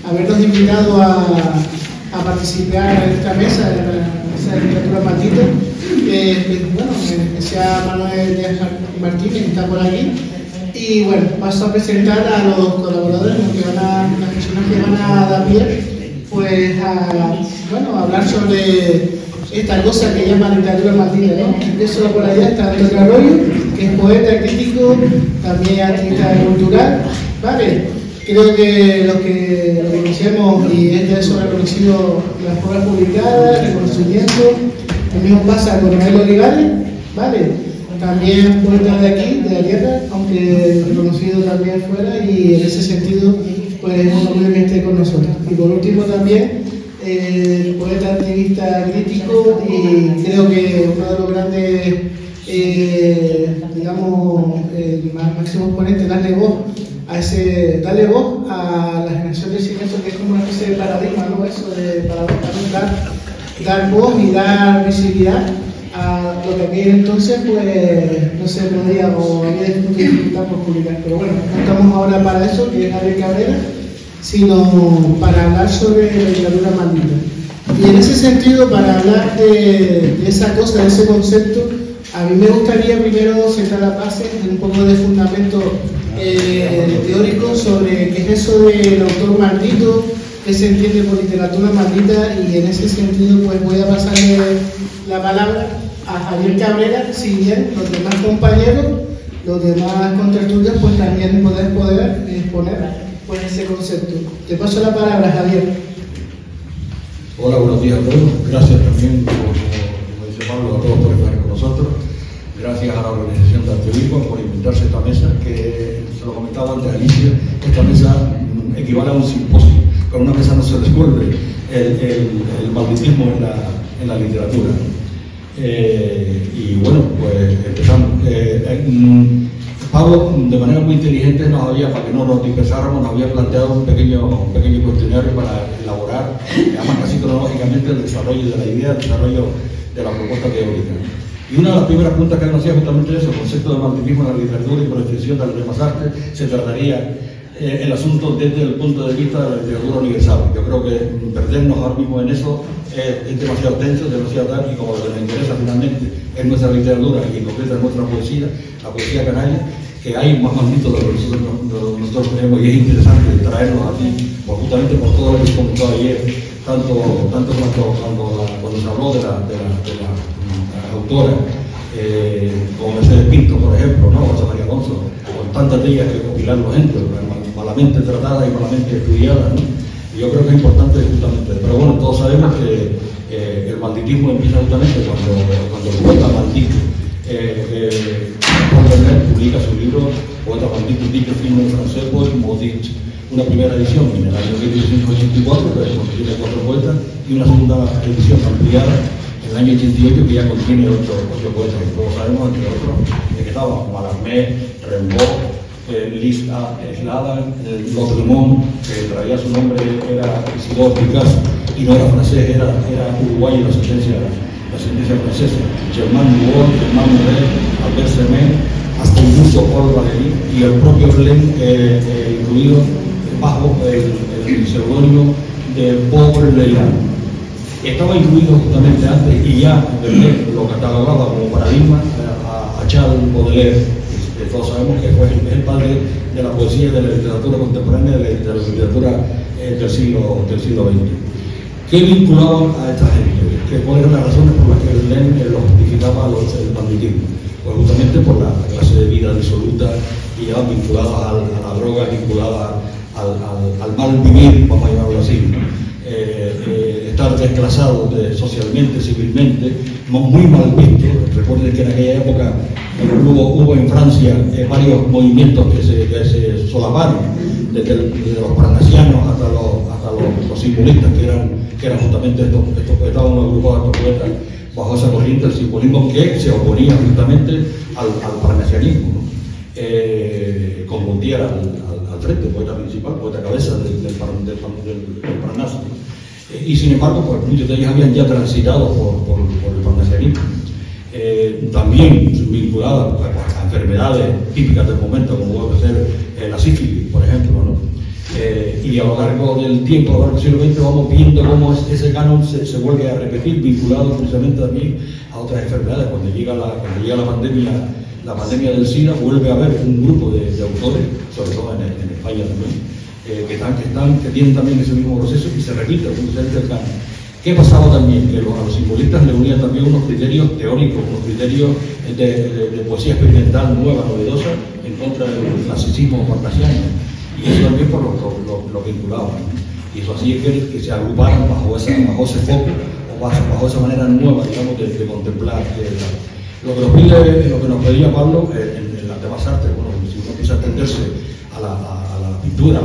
Habernos invitado a participar en esta mesa, en la mesa de literatura maldita. Bueno, en especial Manuel Díaz Martínez, que está por aquí. Y bueno, paso a presentar a los colaboradores, las personas que van a dar pie, pues a hablar sobre esta cosa que llama literatura maldita, ¿no? Empiezo por allá, está Antonio Arroyo, que es poeta, crítico, también artista cultural, ¿vale? Creo que lo que lo conocemos y es de eso reconocido las obras publicadas, reconocimiento. Lo mismo pasa con Noel Olivares, ¿vale? También poeta de aquí, de la tierra, aunque reconocido también fuera, y en ese sentido, pues es un honor que esté con nosotros. Y por último también, poeta, activista, crítico, y creo que uno de los grandes, máximos ponentes, darle voz a la generación del silencio, que es como una especie de paradigma, ¿no? Eso de dar voz y dar visibilidad a lo que aquel entonces pues no se podía o había dificultad por publicar. Pero bueno, no estamos ahora para eso, que es Javier Cabrera, sino para hablar sobre la literatura maldita. Y en ese sentido, para hablar de esa cosa, de ese concepto, a mí me gustaría primero sentar las bases, un poco de fundamento teórico sobre qué es eso del autor maldito, qué se entiende por literatura maldita, y en ese sentido pues voy a pasarle la palabra a Javier Cabrera, si bien los demás compañeros, los demás contertulios pues también poder exponer pues ese concepto. Te paso la palabra, Javier. Hola, buenos días a todos. Gracias también, como dice Pablo, a todos por estar con nosotros. Gracias a la organización de Arteolismo por invitarse a esta mesa, que se lo comentaba antes a Alicia, esta mesa equivale a un simposio. Con una mesa no se resuelve el malditismo en la literatura. Y bueno, pues empezamos. Pablo, de manera muy inteligente, para que no nos dispersáramos, nos había planteado un pequeño cuestionario para elaborar, además casi cronológicamente, el desarrollo de la idea, el desarrollo de la propuesta teórica. Y una de las primeras preguntas que él nos hacía justamente eso, el concepto de malditismo en la literatura y por extensión de las demás artes, se trataría el asunto desde el punto de vista de la literatura universal. Yo creo que perdernos ahora mismo en eso es demasiado tenso, demasiado tal, y como lo que nos interesa finalmente es nuestra literatura y en concreto es nuestra poesía, la poesía canaria, que hay más maldito de lo que nosotros tenemos, y es interesante traernos aquí, justamente por todo lo que se comentó ayer, tanto cuando se habló de la autora, como Mercedes Pinto, por ejemplo, ¿no? José María Alonso, con tantas de ellas que compilar los entes, malamente tratadas y malamente estudiadas, ¿no? Y yo creo que es importante justamente. Pero bueno, todos sabemos que el malditismo empieza justamente cuando el poeta maldito publica su libro Poeta maldito, dicho film en francés por Maudit, una primera edición en el año 1884, que contiene 4 poetas, y una segunda edición ampliada en el año 88, que ya contiene 8 poetas. Y todos sabemos, entre otros, que estaban Mallarmé, Rimbaud, Lista, Sladan, Lautréamont, que traía su nombre, era Isidore Picasso, y no era francés, era uruguayo la ascendencia francesa, Germain Dubois, Germain Mouret, Albert Sermet, hasta incluso Paul Valéry y el propio Verlaine, incluido bajo el seudónimo de Paul Leland. Estaba incluido justamente antes, y ya Verlaine lo catalogaba como paradigma a Charles Baudelaire, que todos sabemos que fue el padre de la poesía, de la literatura contemporánea, de la literatura del siglo XX. ¿Qué vinculaban a esta gente? ¿Cuáles eran las razones por las que Verlaine lo justificaba el banditismo? Pues justamente por la clase de vida disoluta y ya vinculada a la droga, vinculada al mal vivir, vamos a llamarlo así, ¿no? Estar desclasado socialmente, civilmente, muy mal visto. Recuerden que en aquella época hubo en Francia varios movimientos que se solaparon, desde los parnasianos hasta los simbolistas, que eran justamente estos que estaban agrupados estos poetas bajo esa corriente del simbolismo que se oponía justamente al parnasianismo, ¿no? Con Montiel al frente, poeta principal, poeta cabeza del Parnaso. Y sin embargo, pues muchos de ellos habían ya transitado por el parnasianismo. También vinculadas a enfermedades típicas del momento, como puede ser la sífilis, por ejemplo, ¿no? y a lo largo del tiempo, a lo largo del siglo XX, vamos viendo cómo ese canon se vuelve a repetir, vinculado precisamente también a otras enfermedades. Cuando llega la pandemia del SIDA, vuelve a haber un grupo de autores, sobre todo en España también, que tienen también ese mismo proceso y se repite el canon. ¿Qué pasaba también? Que a los simbolistas le unían también unos criterios teóricos, unos criterios de poesía experimental nueva, novedosa, en contra del clasicismo cartesiano. Y eso también por lo vinculaba. Y eso hacía que se agruparan bajo ese foco, o bajo esa manera nueva, digamos, de contemplar. Lo que nos pedía Pablo en las demás artes, bueno, si uno empieza a extenderse a la pintura,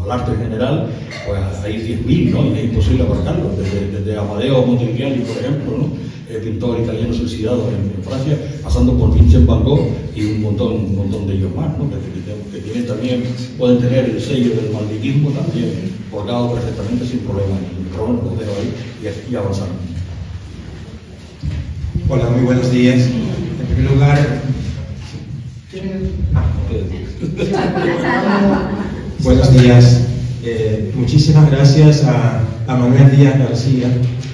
al arte en general, pues hay 10.000, ¿no? Y es imposible abarcarlo, desde Amadeo Modigliani, por ejemplo, ¿no? Pintor italiano suicidado en Francia, pasando por Vincent Van Gogh y un montón de ellos más, ¿no? que tienen también, pueden tener el sello del malditismo también colgado perfectamente sin problema. Pero bueno, lo dejo ahí y avanzamos. Hola, muy buenos días. En primer lugar, buenos días. Muchísimas gracias a Manuel Díaz García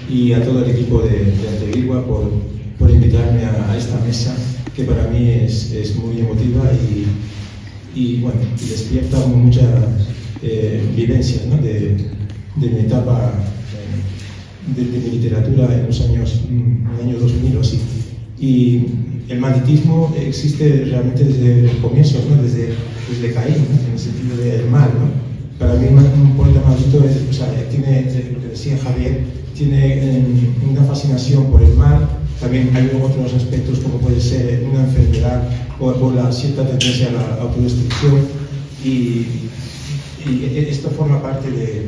y a todo el equipo de Antevigua por invitarme a esta mesa, que para mí es muy emotiva y bueno, despierta muchas vivencias, ¿no? de mi etapa de mi literatura en los años 2000 o así. Y el malditismo existe realmente desde el comienzo, ¿no? desde Caín, ¿no? En el sentido del mal, ¿no? Para mí un poeta maldito tiene, lo que decía Javier, tiene una fascinación por el mal. También hay otros aspectos como puede ser una enfermedad o la cierta tendencia a la autodestrucción, y esto forma parte de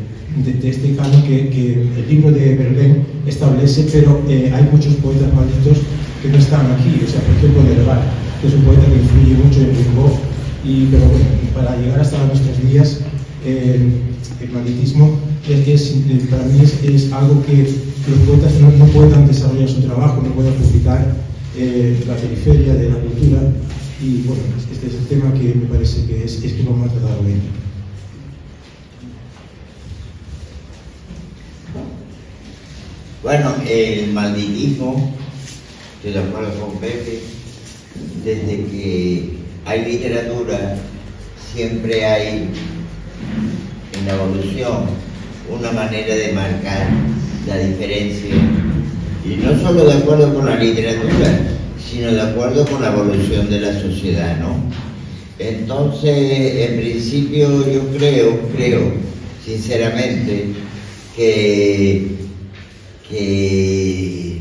este canon que el libro de Verlaine establece, pero hay muchos poetas malditos que no están aquí. O sea, por ejemplo, Derval, que es un poeta que influye mucho en Rimbaud, pero bueno, para llegar hasta nuestros días, el malditismo para mí es algo que los poetas no puedan desarrollar su trabajo, no puedan publicar la periferia de la cultura. Y bueno, este es el tema que me parece que es que vamos a tratar hoy. Bueno, el malditismo, estoy de acuerdo con Pepe, desde que hay literatura siempre hay en la evolución una manera de marcar la diferencia, y no solo de acuerdo con la literatura, sino de acuerdo con la evolución de la sociedad, ¿no? Entonces, en principio yo creo sinceramente que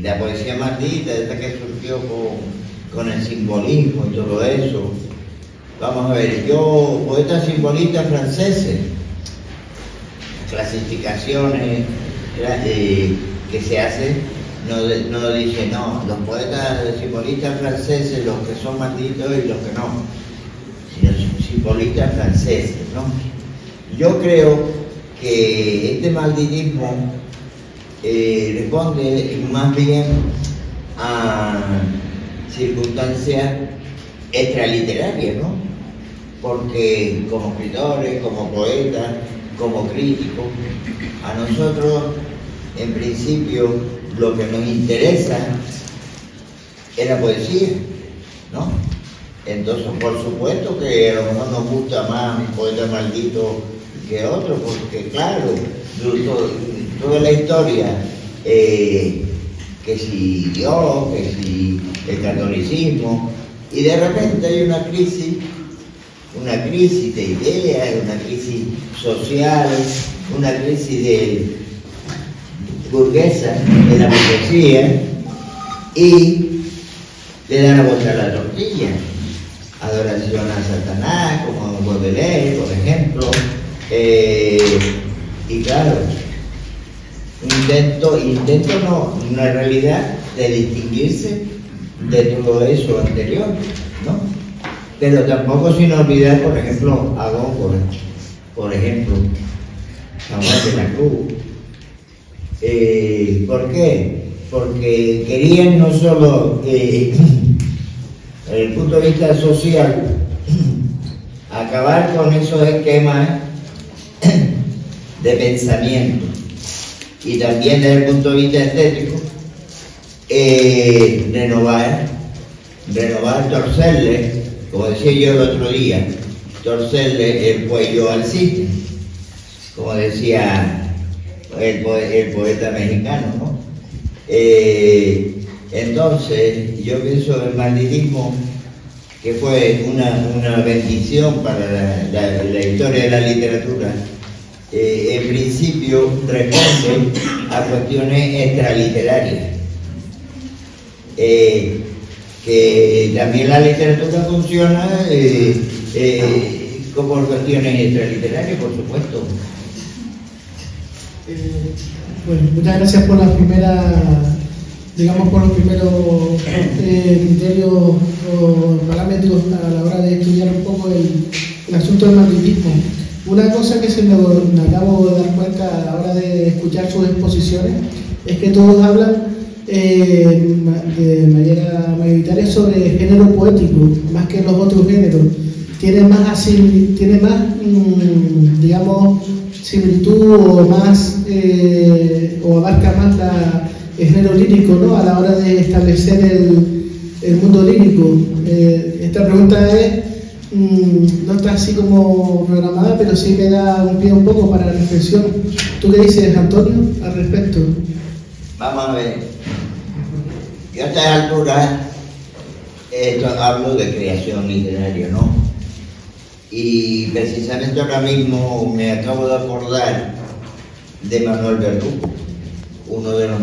la poesía maldita, esta que surgió con el simbolismo y todo eso, vamos a ver, poetas simbolistas franceses, clasificaciones que se hacen, no dicen, no, los poetas simbolistas franceses, los que son malditos y los que no, sino simbolistas franceses, ¿no? Yo creo que este malditismo responde más bien a circunstancias extraliterarias, ¿no? Porque como escritores, como poetas, como críticos, a nosotros en principio lo que nos interesa es la poesía, ¿no? Entonces, por supuesto que a lo mejor nos gusta más un poeta maldito que otro, porque claro, toda la historia, que si Dios, que si el catolicismo, y de repente hay una crisis de ideas, una crisis social, una crisis de burguesa de la burguesía, y le dan la vuelta a la tortilla. Adoración a Satanás, como Baudelaire, por ejemplo, y claro, intento no, una realidad de distinguirse de todo eso anterior, ¿no? Pero tampoco sin olvidar, por ejemplo, a Góngora, por ejemplo, San Juan de la Cruz. ¿Por qué? Porque querían no solo, desde el punto de vista social, acabar con esos esquemas de pensamiento y también desde el punto de vista estético, renovar, torcerle, como decía yo el otro día, torcerle el cuello al cisne, como decía el poeta mexicano, ¿no? Entonces, yo pienso el malditismo, que fue una bendición para la historia de la literatura, en principio responde a cuestiones extraliterarias. Que también la literatura funciona como cuestiones extraliterarias, por supuesto. Bueno, muchas gracias por la primera, digamos, por los primeros criterios o parámetros a la hora de estudiar un poco el asunto del malditismo. Una cosa que me acabo de dar cuenta a la hora de escuchar sus exposiciones es que todos hablan de manera mayoritaria sobre género poético, más que los otros géneros. Tiene más, digamos, similitud o más, o abarca más el género lírico, ¿no? A la hora de establecer el mundo lírico. Esta pregunta no está así como programada, pero sí me da un pie un poco para la reflexión. ¿Tú qué dices, Antonio, al respecto? Vamos a ver. Yo a estas alturas hablo de creación literaria, ¿no? Y precisamente ahora mismo me acabo de acordar de Manuel Verdugo, uno de los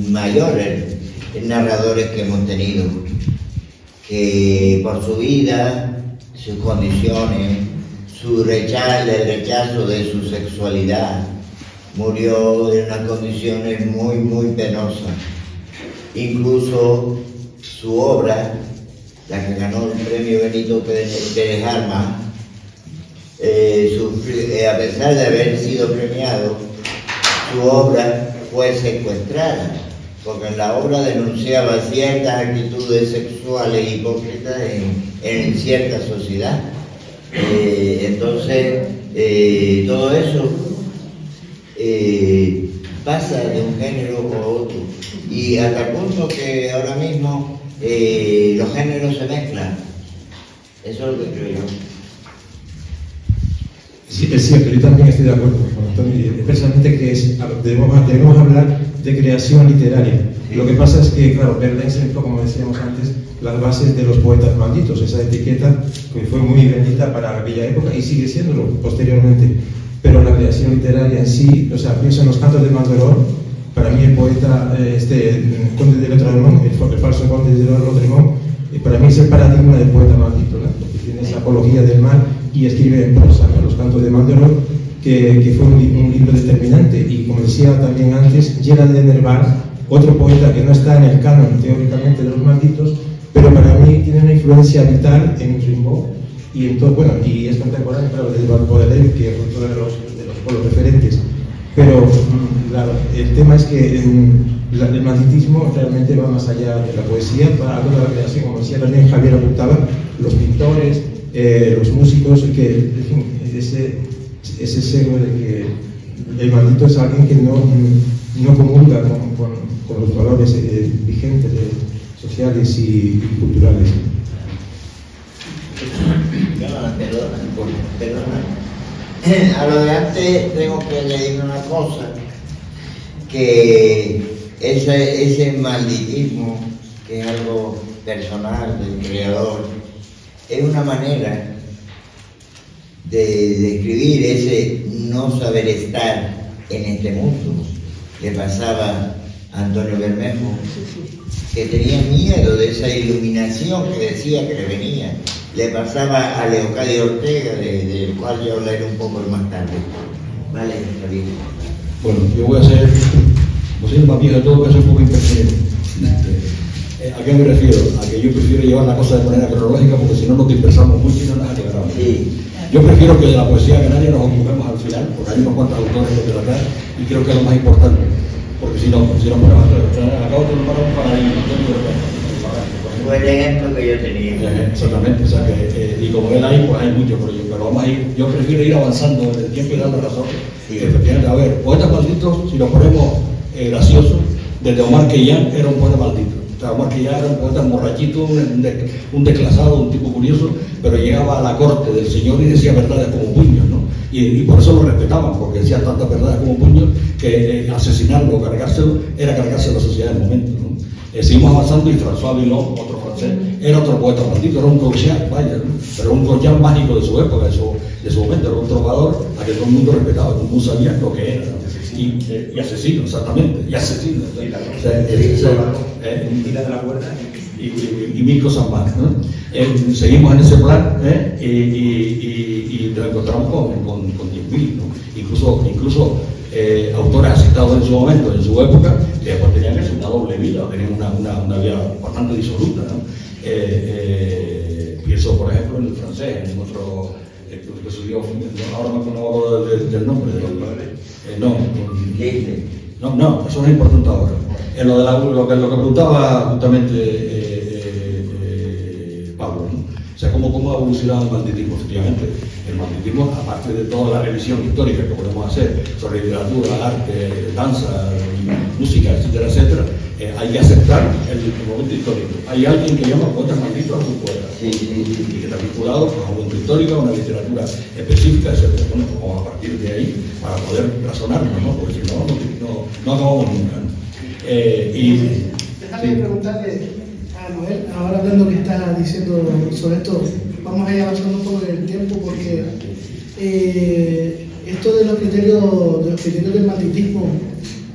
mayores narradores que hemos tenido, que por su vida, sus condiciones, el rechazo de su sexualidad, murió en unas condiciones muy, muy penosas. Incluso su obra, la que ganó el premio Benito Pérez Armas, a pesar de haber sido premiado, su obra fue secuestrada, porque en la obra denunciaba ciertas actitudes sexuales hipócritas en cierta sociedad. Entonces, todo eso pasa de un género a otro, y hasta el punto que ahora mismo los géneros se mezclan. Eso es lo que creo yo. Sí, es cierto, yo también estoy de acuerdo con Antonio, precisamente que debemos hablar de creación literaria. Sí. Lo que pasa es que, claro, Verlaine sentó, como decíamos antes, las bases de los poetas malditos, esa etiqueta que fue muy bendita para aquella época y sigue siéndolo posteriormente. Pero la creación literaria en sí, o sea, pienso en los cantos de Mandelón. Para mí el poeta, el conde de Lautréamont, el falso conde de Lautréamont, para mí es el paradigma del poeta maldito, ¿no? Porque tiene esa apología del mal y escribe en prosa, ¿no? Los cantos de Mandelón, que fue un libro determinante, y como decía también antes, Gerald de Nerval, otro poeta que no está en el canon teóricamente de los malditos, pero para mí tiene una influencia vital en Rimbaud y en todo, bueno, y es contemporáneo, claro, de Baudelaire, que es otro de los polos referentes. Pero claro, el tema es que el malditismo realmente va más allá de la poesía, va a toda la creación, como decía también Javier apuntaba, los pintores, los músicos, que en fin, ese sesgo de que el maldito es alguien que no comulga con los valores vigentes sociales y culturales. Perdona. A lo de antes tengo que añadir una cosa, que ese malditismo, que es algo personal del creador, es una manera de describir ese no saber estar en este mundo. Le pasaba a Antonio Bermejo, que tenía miedo de esa iluminación que decía que le venía. Le pasaba a Leocadio Ortega, del cual yo hablaré un poco más tarde. Vale, Javier. Bueno, yo voy a ser, como soy el más viejo de todo, voy a ser un poco impertinente. ¿A qué me refiero? A que yo prefiero llevar la cosa de manera cronológica, porque si no nos dispersamos mucho y no nos alegramos. Sí. Yo prefiero que de la poesía canaria nos ocupemos al final, porque hay unos cuantos autores que tratar, y creo que es lo más importante. Porque si no ponemos acabo de nombrar un paradigma, fue el ejemplo que yo tenía. Exactamente, o sea que, y como él ahí, pues hay mucho, pero vamos a ir, yo prefiero ir avanzando en el tiempo y darle razón. Sí. Efectivamente, a ver, poetas malditos, si lo ponemos gracioso, desde Omar Khayyam era un poeta maldito. O sea, Omar Khayyam era un poeta borrachito, un desclasado, un tipo curioso, pero llegaba a la corte del señor y decía verdades como puños, ¿no? Y por eso lo respetaban, porque decía tantas verdades como puños que asesinarlo o cargárselo era cargarse a la sociedad del momento, ¿no? Seguimos avanzando y François Villon, otro francés, era otro poeta maldito, era un Gauchat, vaya, ¿no? Pero un Gauchat mágico de su época, de su momento, era un trovador a que todo el mundo respetaba, todo el mundo sabía lo que era, ¿no? Y asesino, exactamente, y asesino. Tira de la cuerda. Y mil cosas más, ¿no? Seguimos en ese plan y lo encontramos con 10.000, ¿no? Incluso autores asestados en su momento, en su época, que después tenían una doble vida, tenían una vida bastante disoluta, ¿no? Pienso, por ejemplo, en el francés, en otro que subió, ahora no acuerdo del nombre de los padres. No, eso no es importante ahora. En lo que preguntaba justamente Pablo, ¿no? O sea, cómo ha evolucionado el malditismo. Efectivamente, el malditismo, aparte de toda la revisión histórica que podemos hacer sobre literatura, arte, danza, música, etcétera, etcétera, hay que aceptar el momento histórico. Hay alguien que llama poetas malditos a sus poetas, y que está vinculado pues, a un momento histórico, a una literatura específica, etcétera. Bueno, pues vamos a partir de ahí para poder razonarnos, ¿no? Porque si no acabamos nunca, ¿no? Déjame preguntarle a Noel, ahora hablando que está diciendo sobre esto, vamos a ir avanzando un poco en el tiempo, porque esto de los criterios del malditismo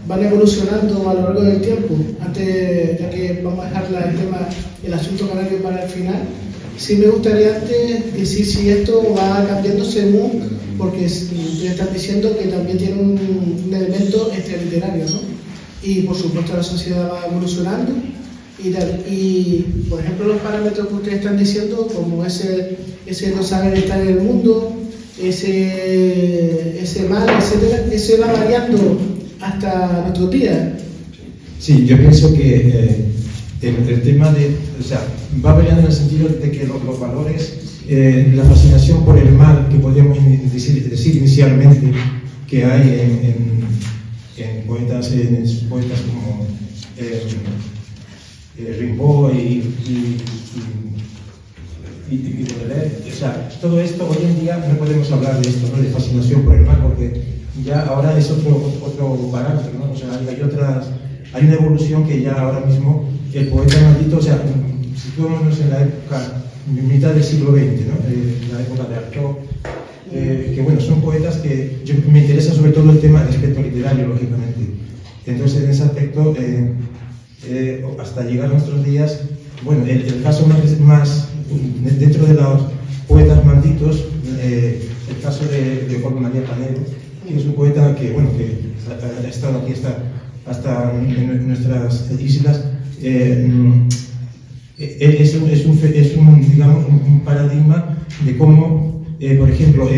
van evolucionando a lo largo del tiempo. Antes, ya que vamos a dejar el asunto canario para el final, sí me gustaría antes decir si esto va cambiando según, porque ustedes están diciendo que también tiene un elemento extraliterario, ¿no? Y por supuesto la sociedad va evolucionando y por ejemplo los parámetros que ustedes están diciendo, como ese no saber estar en el mundo, ese mal, etcétera, ese va variando hasta nuestros días. Sí, yo pienso que el tema va variando en el sentido de que los valores, la fascinación por el mal que podríamos decir inicialmente que hay en poetas como Rimbaud y Baudelaire. O sea, todo esto hoy en día no podemos hablar de esto, ¿no? De fascinación por el mal, porque ya ahora es otro parámetro, ¿no? O sea, hay una evolución que ya ahora mismo el poeta maldito, o sea, situémonos en la época, mitad del siglo XX, ¿no? La época de Artaud, que bueno, son poetas que me interesa sobre todo el tema del aspecto literario, lógicamente. Entonces, en ese aspecto, hasta llegar a nuestros días, bueno, el caso más dentro de los poetas malditos, el caso de Juan María Panero, que es un poeta que, bueno, que ha estado aquí hasta en nuestras islas. Es un paradigma de cómo, por ejemplo,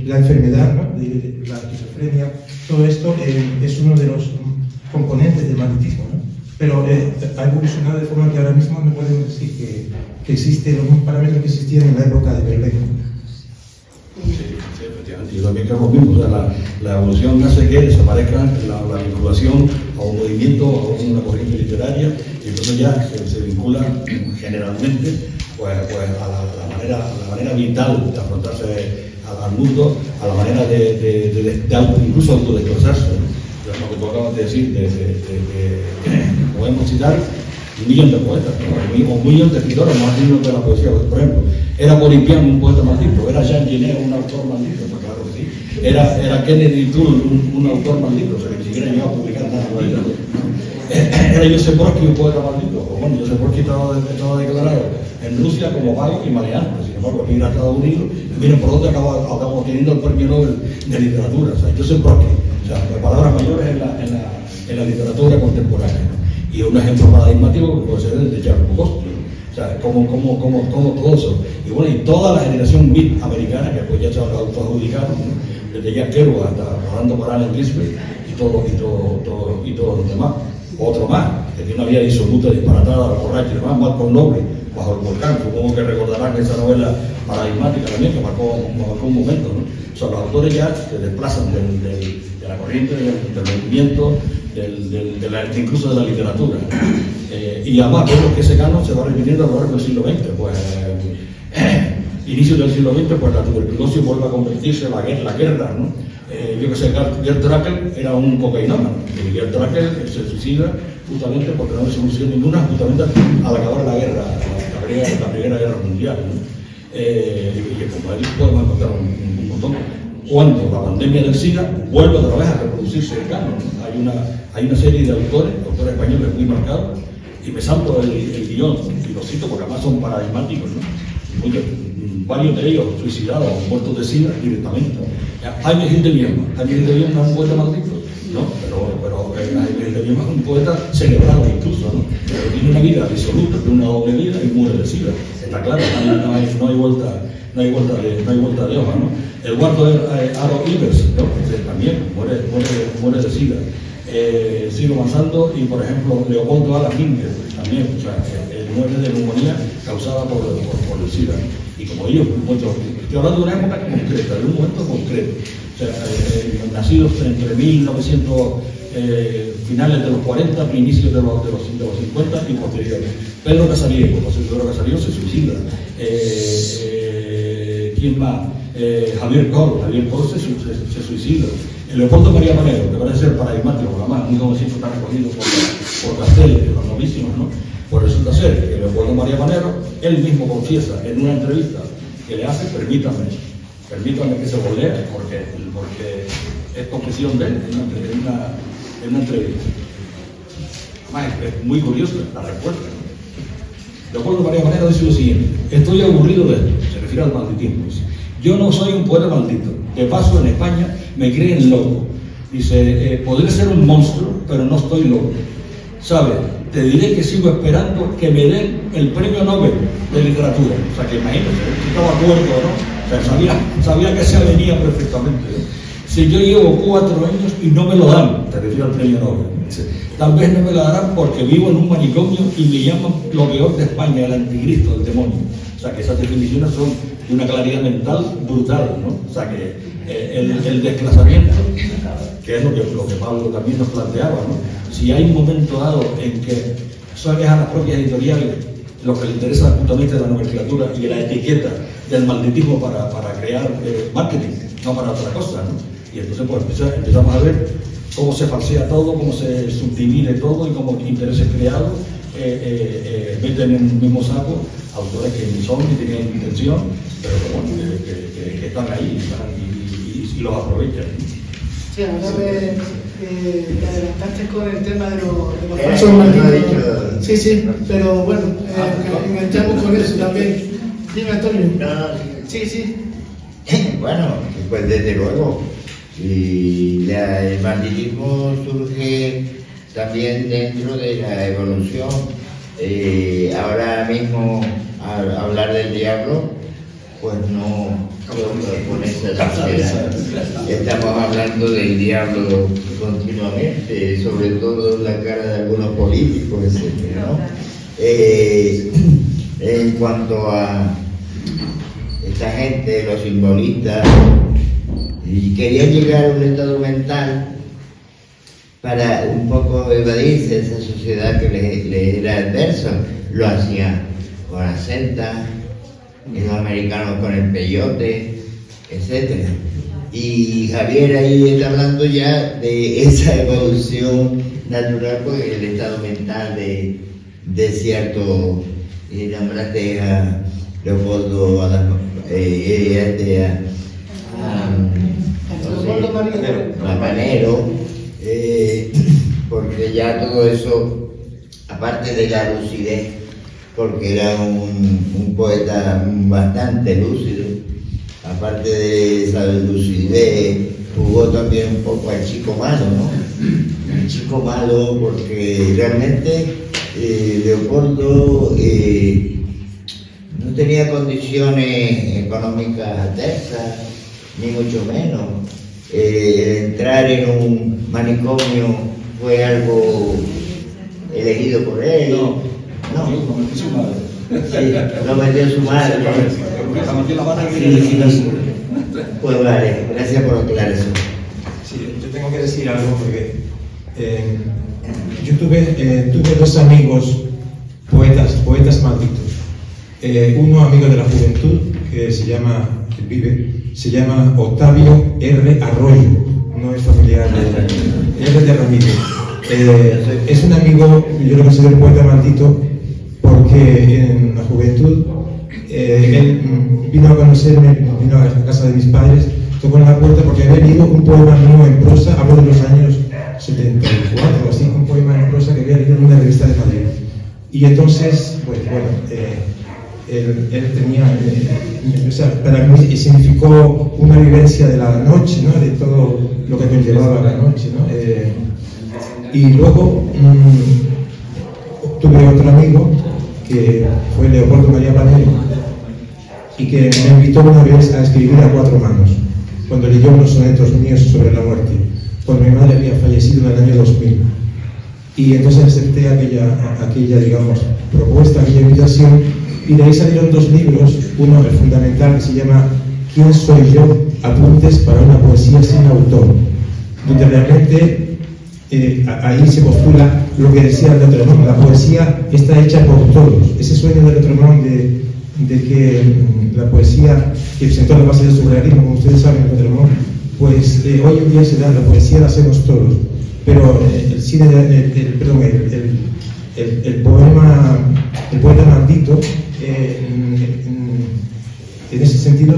la enfermedad, ¿no? De la esquizofrenia, todo esto es uno de los componentes del malditismo, ¿no? Pero ha evolucionado de forma que ahora mismo no podemos decir que existen los mismos parámetros que existían en la época de Berlín. Sí, efectivamente. Yo también creo lo mismo. O sea, la evolución hace que desaparezca la vinculación a un movimiento, a una corriente literaria, y entonces ya se vincula generalmente pues a la manera vital de afrontarse al mundo, a la manera de incluso autodesplazarse, ¿no? Lo que tú acabas de decir, podemos citar 1.000.000 de poetas, ¿no? O 1.000.000 de escritores más dignos de la poesía. Por ejemplo, era Boripian un poeta maldito, era Jean Genet un autor maldito, pues claro que sí. Era Kennedy Toole un autor maldito, o sea que ni siquiera llegó a publicar nada maldito. Era Joseph Brodsky un poeta maldito, pues bueno, Joseph Brodsky estaba declarado en Rusia como vago y maleante, sin embargo, migra a Estados Unidos, y miren por dónde acabamos teniendo el premio Nobel de literatura, o sea, Joseph Brodsky, o sea, palabras mayores en la literatura contemporánea, ¿no? Y un ejemplo paradigmático que puede ser el de Charles Bukowski, ¿no? O sea, como todo eso. Y bueno, y toda la generación beat americana, que pues ya se autoadjudicaron, ¿no? Desde Jack Kerouac hasta Rolando Morales Grisberg y todos los demás. Otro más, que tiene una vida disoluta, disparatada, borracha y demás, Malcolm Noble, bajo el volcán. Supongo que recordarán esa novela paradigmática también, que marcó un momento, ¿no? O sea, los autores ya se desplazan de la corriente, del movimiento, incluso de la literatura. Y además vemos que ese canon se va repitiendo a lo largo del siglo XX. Pues, inicio del siglo XX, pues la tuberculosis vuelve a convertirse en la guerra, ¿no? Yo que sé, Gerd Trakl era un cocainómano, y Gerd Trakl se suicida justamente porque no hay solución ninguna, justamente al acabar la guerra, la Primera Guerra Mundial, ¿no? Y como él podemos encontrar un montón. Cuando la pandemia del SIDA vuelve otra vez a reproducirse el canon, ¿no? Hay una serie de autores españoles muy marcados, y me salto el guión, y lo cito porque además son paradigmáticos, ¿no? Varios de ellos suicidados o muertos de SIDA directamente. Jaime Gil de Viedma es un poeta maldito, ¿no? Pero Jaime Gil de Viedma es un poeta celebrado incluso, ¿no? Pero tiene una vida disoluta, tiene una doble vida y muere de SIDA. Está claro, no hay vuelta de hoja, ¿no? Eduardo Aro Ivers, ¿no? También muere de SIDA. Sigo avanzando, y por ejemplo Leopoldo Alas Minguez también, o sea, muere de neumonía causada por el SIDA. Y como ellos, muchos, estoy hablando de una época concreta, de un momento concreto, o sea, nacidos entre 1900, finales de los 40, inicios de los 50 y posteriores. Pedro Casariego, Pedro Casariego se suicida. ¿Quién más? Javier Cor se suicida. Leopoldo María Manero, que parece ser paradigmático, además muy jovencito, está recogido por Castells, los novísimos, ¿no? Pues resulta ser que Leopoldo María Manero, él mismo confiesa en una entrevista que le hace, permítame que se volea, porque es confesión de él en una entrevista. Además, es muy curiosa la respuesta, ¿no? Leopoldo María Manero dice lo siguiente: estoy aburrido de esto, se refiere al malditismo. Yo no soy un poeta maldito, de paso en España me creen loco. Dice, podré ser un monstruo, pero no estoy loco. ¿Sabes? Te diré que sigo esperando que me den el premio Nobel de literatura. O sea, que imagínate, estaba de acuerdo, ¿no? O sea, sabía que se venía perfectamente, ¿no? Si yo llevo 4 años y no me lo dan, te refiero al premio Nobel. Tal vez no me lo darán porque vivo en un manicomio y me llaman lo peor de España, el anticristo, el demonio. O sea, que esas definiciones son de una claridad mental brutal, ¿no? O sea, que el desplazamiento, que es lo que Pablo también nos planteaba, ¿no? Si hay un momento dado en que son a las propias editoriales lo que les interesa justamente la nomenclatura y la etiqueta del malditismo para crear marketing, no para otra cosa, ¿no? Y entonces pues empezamos a ver cómo se falsea todo, cómo se subdivide todo y cómo intereses creados meten en un mismo saco autores que ni son ni tienen intención, pero que están ahí y los aprovechan. Sí, ahora me adelantaste con el tema de los falsos malditos. Sí, pero bueno, enganchamos con eso también. Dime, Antonio. Sí. Bueno, pues desde luego. Y el malditismo surge también dentro de la evolución. Ahora mismo, al hablar del diablo, pues no con esa sociedad. Estamos hablando del diablo continuamente, sobre todo en la cara de algunos políticos, etc., ¿no? En cuanto a esta gente, los simbolistas, y querían llegar a un estado mental para un poco evadirse de esa sociedad que les era adversa. Lo hacían con la secta, los americanos con el peyote, etc. Y Javier ahí está hablando ya de esa evolución natural, porque el estado mental de cierto, nombraste a Leopoldo Manero, porque ya todo eso, aparte de la lucidez, porque era un poeta bastante lúcido, aparte de esa lucidez, jugó también un poco al chico malo, ¿no? El chico malo, porque realmente Leopoldo no tenía condiciones económicas adversas, ni mucho menos. Entrar en un manicomio fue algo elegido por él. No, lo metió su madre. Sí, lo metió su madre. Sí. Pues vale, gracias por aclarar eso. Sí, yo tengo que decir algo porque yo tuve dos amigos poetas malditos. Uno amigo de la juventud que se llama Octavio R. Arroyo, no es familiar de R. de Ramírez. Es un amigo, yo lo considero poeta maldito porque en la juventud él vino a conocerme, vino a la casa de mis padres, tocó en la puerta porque había leído un poema mío en prosa, hablo de los años 74 o así, un poema en prosa que había leído en una revista de Madrid. Y entonces, pues bueno, él tenía, o sea, para mí significó una vivencia de la noche, ¿no? De todo lo que conllevaba la noche, ¿no? Y luego tuve otro amigo que fue Leopoldo María Panero y que me invitó una vez a escribir a cuatro manos cuando leyó unos sonetos míos sobre la muerte, cuando mi madre había fallecido en el año 2000. Y entonces acepté aquella digamos, propuesta, aquella invitación, y de ahí salieron dos libros, uno, el fundamental, que se llama ¿Quién soy yo? Apuntes para una poesía sin autor, donde realmente ahí se postula lo que decía el Letremont, la poesía está hecha por todos. Ese sueño de Letremont de que la poesía que presentó la base del surrealismo, como ustedes saben, Letremont, pues hoy en día se da, la poesía la hacemos todos, pero el poeta maldito, en ese sentido,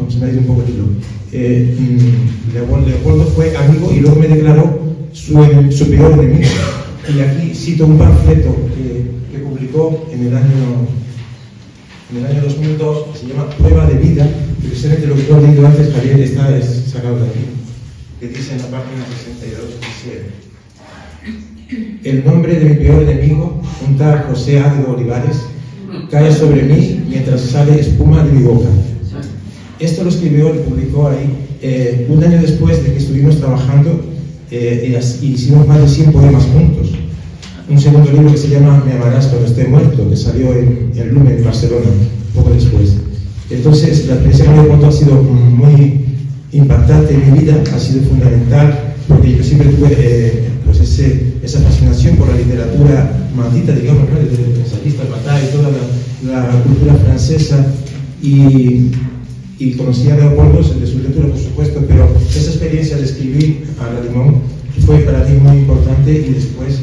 se me ha ido un poco el hilo. Leopoldo fue amigo y luego me declaró su peor enemigo. Y aquí cito un panfleto que publicó en el año 2002, que se llama Prueba de Vida, y precisamente lo que tú has leído antes, Javier, está sacado de aquí, que dice en la página 62, dice: el nombre de mi peor enemigo, un tal José Ángel Olivares, cae sobre mí mientras sale espuma de mi boca. Esto lo escribió, lo publicó ahí, un año después de que estuvimos trabajando y hicimos más de 100 poemas juntos. Un segundo libro que se llama Me amarás cuando esté muerto, que salió en Lumen, en Barcelona, poco después. Entonces, la experiencia de Leopoldo ha sido muy impactante en mi vida, ha sido fundamental, porque yo siempre tuve pues esa fascinación por la literatura maldita, digamos, ¿no? Desde el ensayista Bataille y toda la cultura francesa, y conocí a Leopoldo de su lectura, por supuesto, pero esa experiencia de escribir a Larimón fue para mí muy importante, y después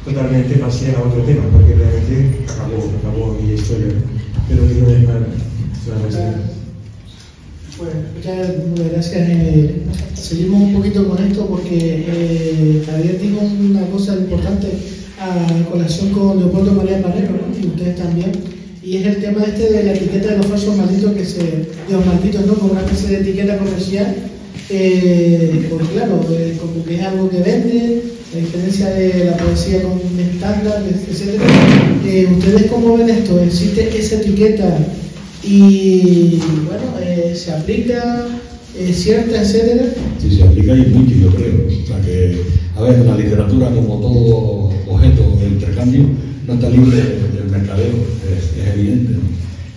totalmente pasé a otro tema, porque realmente acabó mi historia. Pero quiero dejar Bueno, muchas gracias. Seguimos un poquito con esto porque Javier dijo una cosa importante a colación con Leopoldo María Panero, ¿no? Y ustedes también. Y es el tema de la etiqueta de los falsos malditos, los malditos, ¿no? Como una especie de etiqueta comercial, porque claro, como que es algo que vende, a diferencia de la poesía con un estándar, etc. ¿Ustedes cómo ven esto? ¿Existe esa etiqueta y, bueno, se aplica, cierta, etcétera? Sí, se aplica y mucho, yo creo. O sea que, a ver, la literatura, como todo objeto de intercambio, no está libre del mercadeo, es evidente, ¿no?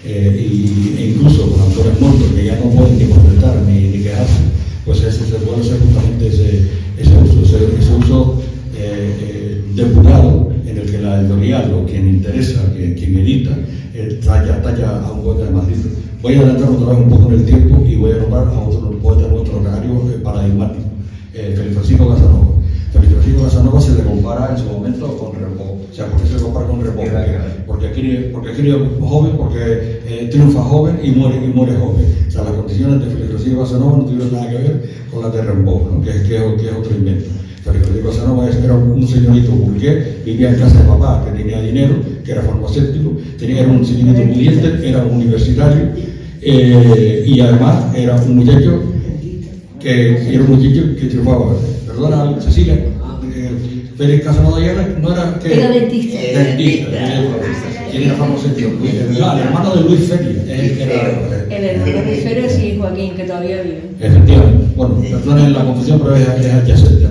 E incluso con autores muertos que ya no pueden ni protestar ni quejarse, pues se puede hacer justamente ese uso depurado, en el que la editorial o quien interesa, quien edita, talla a un poeta de Madrid. Voy a adelantar otra vez un poco en el tiempo y voy a nombrar a otro poeta nuestro canario paradigmático, Félix Francisco Casanova. Félix Francisco Casanova se le compara en su momento con Rimbaud. O sea, ¿por qué se le compara con Rimbaud? Porque escribe joven, porque triunfa joven y muere joven. O sea, las condiciones de Félix Francisco Casanova no tuvieron nada que ver con las de Rimbaud, ¿no? que es otro invento. Félix Francisco Casanova era un señorito burgués, vivía en casa de papá, que tenía dinero, que era farmacéutico, era un señorito pudiente, era un universitario, y además era un muchacho que triunfaba. Perdona, Cecilia, Félix Casanova no era que... Era dentista. ¿Quién era farmacéutico? El hermano de Luis Feria. El hermano de Luis Feria, sí, Joaquín, que todavía vive. Efectivamente. Bueno, perdonen la confusión, pero es adyacente,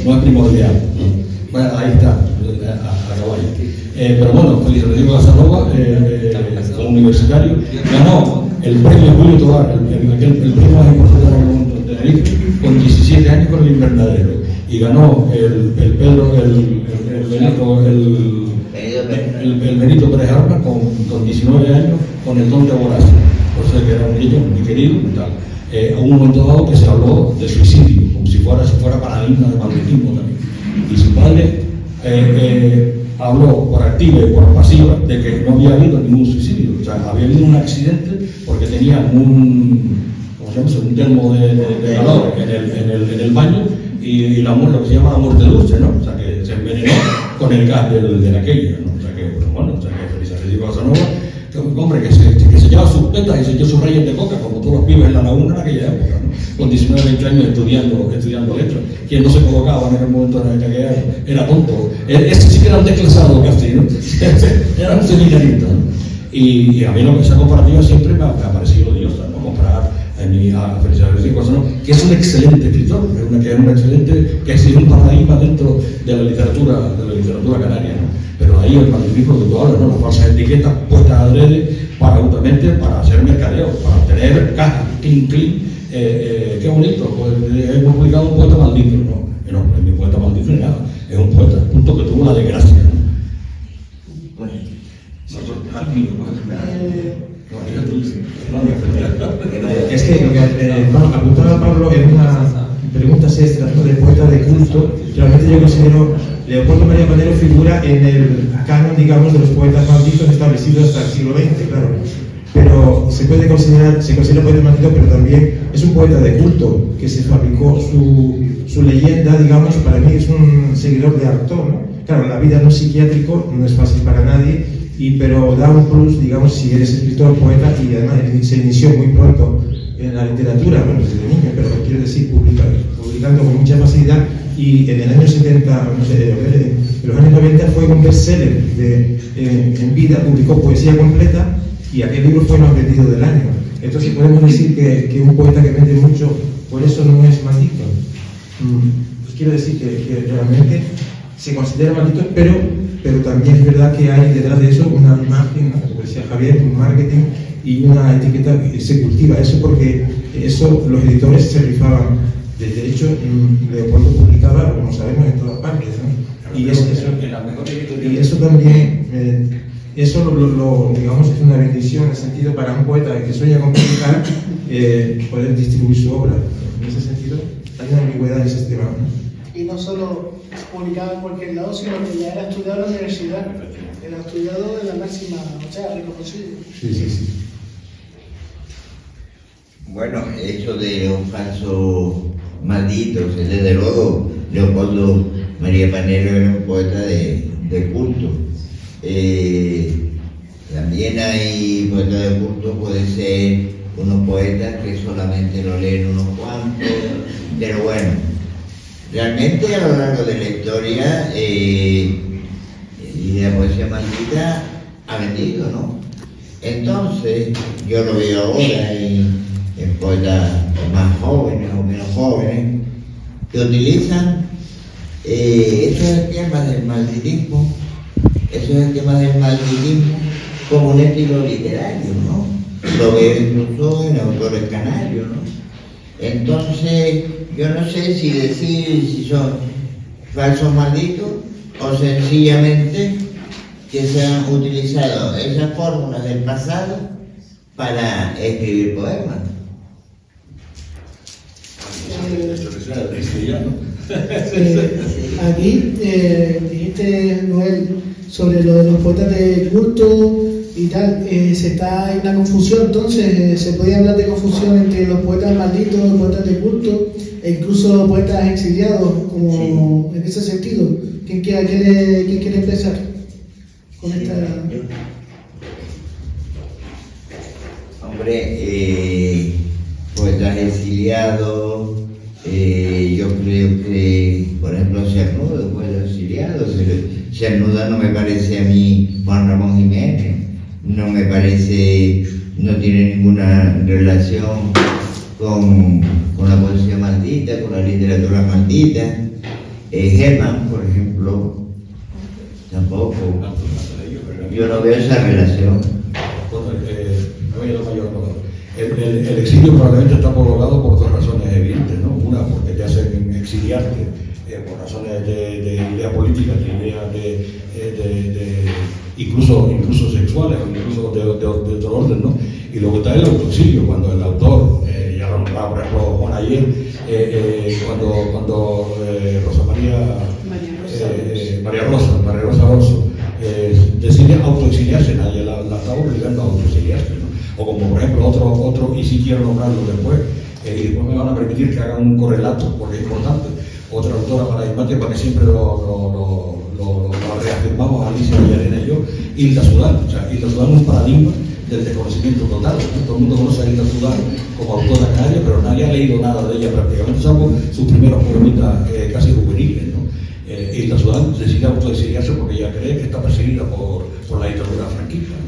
no es primordial. Bueno, ahí está, a caballo. Pero bueno, Feliz Rodrigo Casanova, como universitario, ganó el premio Julio Tobar, el premio más importante de Tenerife, con 17 años con el Invernadero. Y ganó el Benito Pérez Armas con 19 años con el Don de Borazo. O sea que era un niño muy querido y tal. A un momento dado que se habló de suicidio, como si fuera paradigma de magnetismo también. Y su padre habló por activa y por pasiva de que no había habido ningún suicidio. O sea, había habido un accidente porque tenía un termo de calor en el baño y lo que se llama la muerte dulce, ¿no? O sea, que se envenenó con el gas de aquella, ¿no? O sea, que, bueno, Feliz Rodrigo Casanova, hombre, que se lleva sus petas y se echó sus reyes de coca, como todos los pibes en la laguna en aquella época, ¿no? Con 19 20 años estudiando letras. Quien no se colocaba en aquel momento en aquella era tonto. Ese sí que era un desclasado casi, ¿no? Era un seminarista, ¿no? Y a mí esa comparativa siempre me ha parecido odiosa, ¿no? Comparar a Feliz Rodrigo Casanova, que es un excelente escritor, que ha sido un paradigma dentro de la literatura canaria, ¿no? Pero ahí el magnetismo que tú hablas, ¿no? Las falsas etiquetas puestas adrede para hacer mercadeo, para obtener cajas, clean, qué bonito, pues hemos publicado un poeta maldito, ¿no? No, mi poeta maldito ni nada, es un poeta, punto que tuvo la desgracia, ¿no? Bueno, es que lo que apuntaba Pablo en una pregunta extra, ¿no? De poeta de culto. Realmente yo considero Leopoldo María Panero figura en el canon, digamos, de los poetas malditos establecidos hasta el siglo XX, claro. Pero se considera poeta maldito, pero también es un poeta de culto que se fabricó su leyenda, digamos. Para mí es un seguidor de Artaud, ¿no? Claro, la vida no es psiquiátrico, no es fácil para nadie, pero da un plus, digamos, si eres escritor, poeta, y además se inició muy pronto en la literatura, bueno, desde niño, pero quiero decir, publicando con mucha facilidad, y en el año 70, no sé, en los años 90 fue un bestseller en vida, publicó poesía completa, y aquel libro fue el más vendido del año. Entonces podemos decir que un poeta que vende mucho, por eso no es maldito. Pues quiero decir que realmente se considera maldito, pero también es verdad que hay detrás de eso una imagen, como decía Javier, un marketing y una etiqueta que se cultiva. Eso porque los editores se rifaban. De hecho, Leopoldo publicaba, como sabemos, en todas partes, ¿no? Y eso también, digamos, es una bendición en el sentido para un poeta que sueña con publicar, poder distribuir su obra. En ese sentido, hay una ambigüedad en ese sistema, ¿no? Y no solo publicaba en cualquier lado, sino que ya era estudiado en la universidad, era estudiado de la máxima, o sea, reconocido. Sí. Bueno, eso de un falso maldito, desde luego, Leopoldo María Panero era un poeta de culto. También hay poetas de culto, puede ser unos poetas que solamente lo leen unos cuantos, pero bueno, realmente a lo largo de la historia y la poesía maldita ha vendido, ¿no? Entonces, yo lo veo ahora en poetas más jóvenes o menos jóvenes que utilizan esos esquemas del malditismo, como un estilo literario, ¿no? Lo veo incluso en autores canarios, ¿no? Entonces, yo no sé si decir si son falsos malditos o sencillamente que se han utilizado esas fórmulas del pasado para escribir poemas. Aquí dijiste, Noel, sobre lo de los poetas de culto y tal, hay una confusión. Entonces se podía hablar de confusión entre los poetas malditos, los poetas de culto e incluso poetas exiliados, como sí. En ese sentido. ¿Quién quiere empezar con esta? Hombre, poetas exiliados, yo creo que, por ejemplo, Cernuda, poeta exiliado. Cernuda no me parece a mí Juan Ramón Jiménez, no tiene ninguna relación con la poesía maldita, con la literatura maldita. Germán, por ejemplo, tampoco. Yo no veo esa relación. El exilio probablemente está provocado por dos razones evidentes, ¿no? Una, porque te hacen exiliarte por razones de idea política, de idea incluso sexuales, incluso de otro orden, ¿no? Y luego está el autoexilio, cuando el autor, ya lo nombraba por ejemplo Juan Ayer, cuando Rosa María Rosa Alonso decide autoexiliarse, nadie la está obligando a autoexiliarse, ¿no? O como por ejemplo otro y si quiero nombrarlo después, y después me van a permitir que haga un correlato, porque es importante, otra autora paradigmática para que siempre lo reafirmamos, Alicia Villarena y yo, Hilda Sudán. O sea, Hilda Sudán es un paradigma del desconocimiento total, ¿no? Todo el mundo conoce a Hilda Sudán como autora canaria, pero nadie ha leído nada de ella prácticamente, salvo sus primeros poemitas casi juveniles, ¿no? Hilda Sudán decide autoexiliarse porque ella cree que está perseguida por la dictadura franquista, ¿no?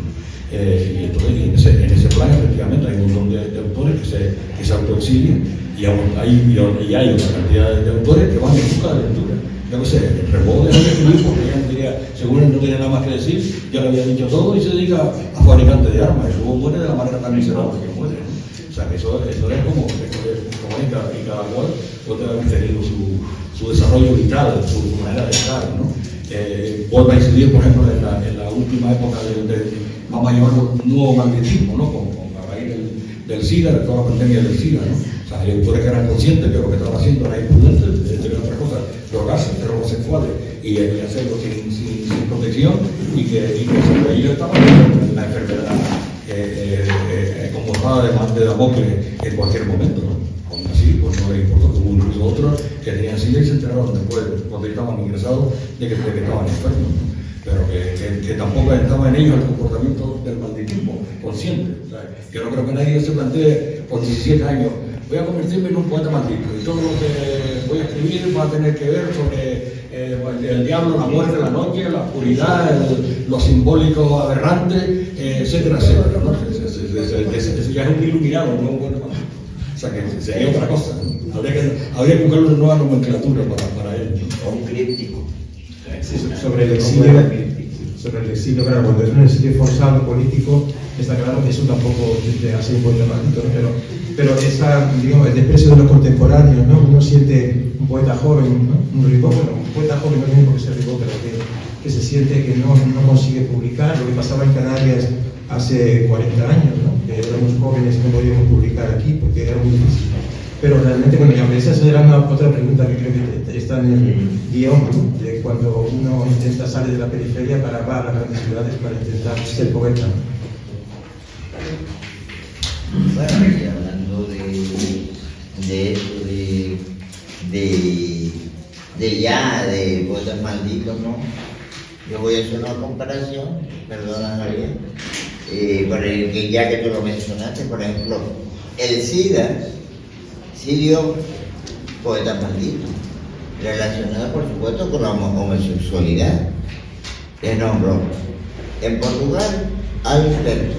Y entonces en ese plan efectivamente hay un montón de autores que se autoexilian y hay una cantidad de autores que van en busca de aventura. Yo qué sé, Rebó de escribir porque ya no diría, según él no tiene nada más que decir, ya lo había dicho todo y se dedica a fabricante de armas. Y luego muere de la manera tan miserable que muere, ¿no? O sea, que eso es como en cada cual puede haber tenido su desarrollo vital, su manera de estar, ¿no? Vuelve a incidir, por ejemplo, en la última época vamos a llamarlo nuevo magnetismo, ¿no? Con a raíz del SIDA, de toda la pandemia del SIDA, ¿no? O sea, hay autores que eran conscientes que lo que estaban haciendo era imprudente, entre otras cosas, drogarse, ser homosexuales y hacerlo sin protección, y que ellos estaban en la enfermedad convocada de Damocles en cualquier momento, ¿no? Aún así, pues no les importó. Hubo incluso otros que tenían SIDA y se enteraron después, cuando estaban ingresados, de que estaban enfermos, ¿no? Pero que tampoco estaba en ellos el comportamiento del malditismo consciente. O sea, yo no creo que nadie se plantee por 17 años, voy a convertirme en un poeta maldito y todo lo que voy a escribir va a tener que ver sobre el diablo, la muerte, la noche, la oscuridad, lo simbólico aberrante, etcétera, etcétera, ¿no? Ese ya es un iluminado, no un poeta maldito. O sea, que sería otra cosa, ¿no? Habría que buscar una nueva nomenclatura para él, ¿no? Un críptico. Sobre el exilio, claro, cuando es un exilio forzado político, está claro que eso tampoco te hace un poeta maldito, ¿no? Pero digamos, el desprecio de los contemporáneos, ¿no? Uno siente un poeta joven, ¿no? Un Ribó, bueno, un poeta joven no es mismo que ser Ribó, pero que se siente que no consigue publicar, lo que pasaba en Canarias hace 40 años, ¿no? Que éramos jóvenes y no podíamos publicar aquí porque era muy difícil. Pero realmente, bueno, y esa será otra pregunta que creo que está en el guión, ¿no? De cuando uno intenta salir de la periferia para va a las grandes ciudades para intentar ser poeta. Bueno, y hablando de eso, de poetas malditos, ¿no? Yo voy a hacer una comparación, perdona Javier, por el que ya que tú lo mencionaste, por ejemplo, el SIDA sí dio poetas malditos, relacionados por supuesto con la homosexualidad. Les nombro en Portugal Alberto,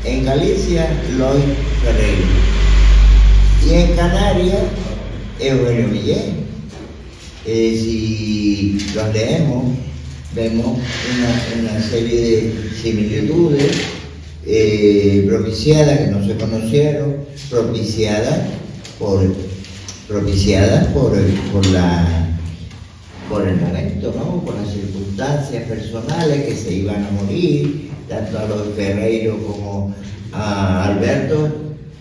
en Galicia Loy Ferreira y en Canarias Eugenio Millén. Si los leemos, vemos una serie de similitudes propiciadas que no se conocieron, propiciadas por el momento, ¿no? Por las circunstancias personales que se iban a morir, tanto a los Ferreiro como a Alberto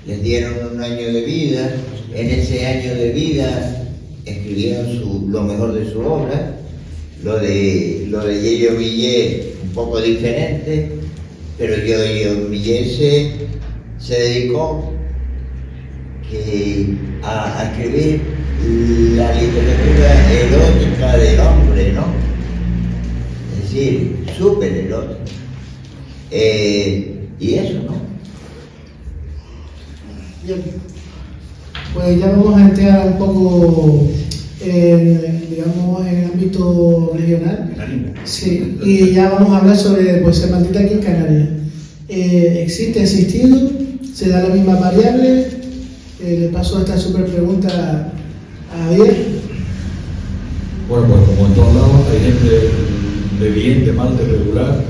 les dieron un año de vida. En ese año de vida escribieron lo mejor de su obra. Lo de Yello Villé un poco diferente, pero Yello Villé se dedicó a escribir la literatura erótica del hombre, ¿no? Es decir, súper erótica. Y eso, ¿no? Bien. Pues ya vamos a entrar un poco digamos, en el ámbito regional. Sí, y ya vamos a hablar sobre poesía maldita aquí en Canarias. ¿Existe, ha existido? ¿Se da la misma variable? Le paso esta super pregunta a Javier. Bueno, pues como en todos lados hay gente de bien, de mal, de regular,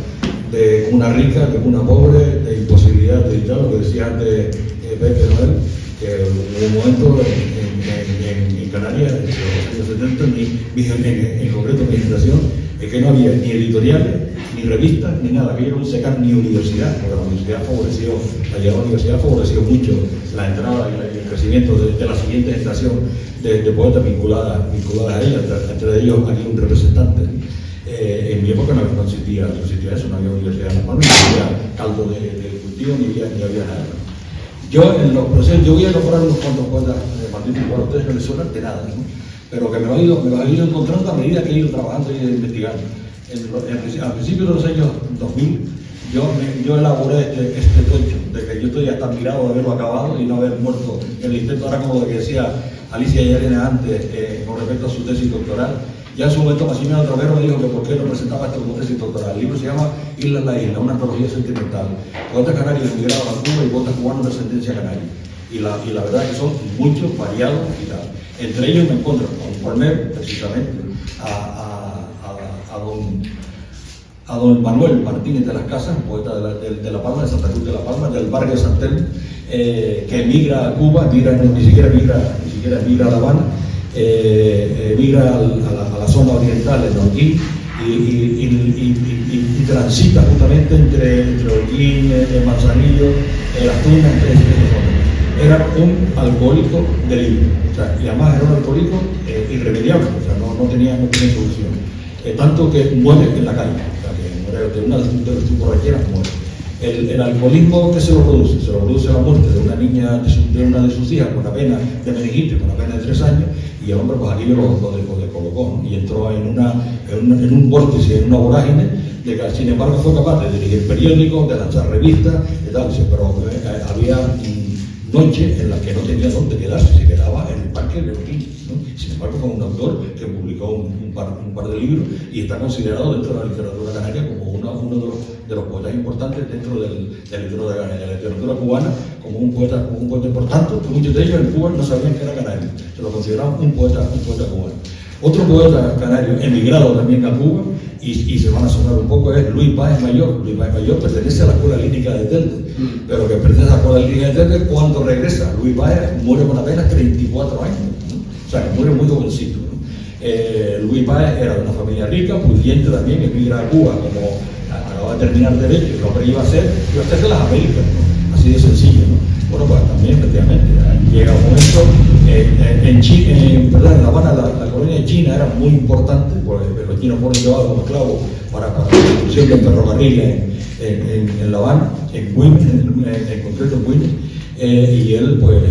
de una rica, de una pobre, de imposibilidad de editar, lo que decía antes Pepe Noel, que hubo un momento en Canarias, en los años 70, en concreto mi generación, que no había ni editoriales, ni revistas, ni nada, que era un secar ni universidad, porque la universidad favoreció, la llegada a la universidad favoreció mucho la entrada y el crecimiento de la siguiente generación de poetas vinculadas a ella, entre ellos aquí un representante. En mi época no existía eso, no había universidad normal, no había caldo de cultivo, ni había nada. Yo en los procesos, yo voy a nombrar unos cuantos poetas malditos, igual a ustedes no les suenan de nada, ¿no? Pero que me lo he ido encontrando a medida que he ido trabajando y investigando. Al principio de los años 2000, yo elaboré este tocho, de que yo estoy hasta admirado de haberlo acabado y no haber muerto en el intento, ahora como lo que decía Alicia Llarena antes, con respecto a su tesis doctoral. Ya en su momento Maximiliano Romero me dijo que por qué no presentaba esto como tesis doctoral. El libro se llama Isla en la Isla, una antología sentimental. Poetas canarios emigrados a Cuba y poetas cubanos de ascendencia canaria. Y la verdad es que son muchos, variados y tal. Entre ellos me encuentro con Palmer, precisamente, a don Manuel Martínez de las Casas, poeta de La Palma, de Santa Cruz de La Palma, del barrio de San Telmo, que emigra a Cuba, ni siquiera emigra a La Habana, migra a la zona oriental de Holguín y transita justamente entre Holguín, Manzanillo, Las Tunas, entre esas zonas. Era un alcohólico de libro, o sea, y además era un alcohólico irremediable, o sea, no tenía solución. Tanto que muere en la calle, o sea, que muere de una de sus borracheras, muere. El alcoholismo, ¿qué se lo produce? Se lo produce la muerte de una niña, de una de sus hijas, con apenas de meningitis, con apenas de 3 años, y el hombre pues aquello lo colocó, ¿no? Y entró en un vórtice, en una vorágine, de que sin embargo fue capaz de dirigir periódicos, de lanzar revistas, y tal, pero había noches en las que no tenía dónde quedarse, se quedaba en el parque de Holguín, ¿no? Sin embargo fue un autor que publicó un par de libros y está considerado dentro de la literatura canaria como uno de los poetas importantes dentro de la literatura cubana, como un poeta importante, que muchos de ellos en Cuba no sabían que era canario, se lo consideraban un poeta cubano. Otro poeta canario emigrado también a Cuba, y se van a sonar un poco, es Luis Páez Mayor. Luis Páez Mayor pertenece a la escuela lírica de Telde, pero que pertenece a la escuela lírica de Telde cuando regresa. Luis Páez muere con apenas 34 años, ¿no? O sea, que muere muy jovencito, ¿no? Luis Páez era de una familia rica, pudiente también, emigra a Cuba como acababa de terminar Derecho, y lo que iba a hacerse las Américas, ¿no? Así de sencillo, ¿no? Bueno, pues también, efectivamente, llega un momento, en La Habana, la colonia de China era muy importante, porque los chinos fueron llevados como esclavos para la construcción del ferrocarril en La Habana, en concreto en Queens, y él, pues,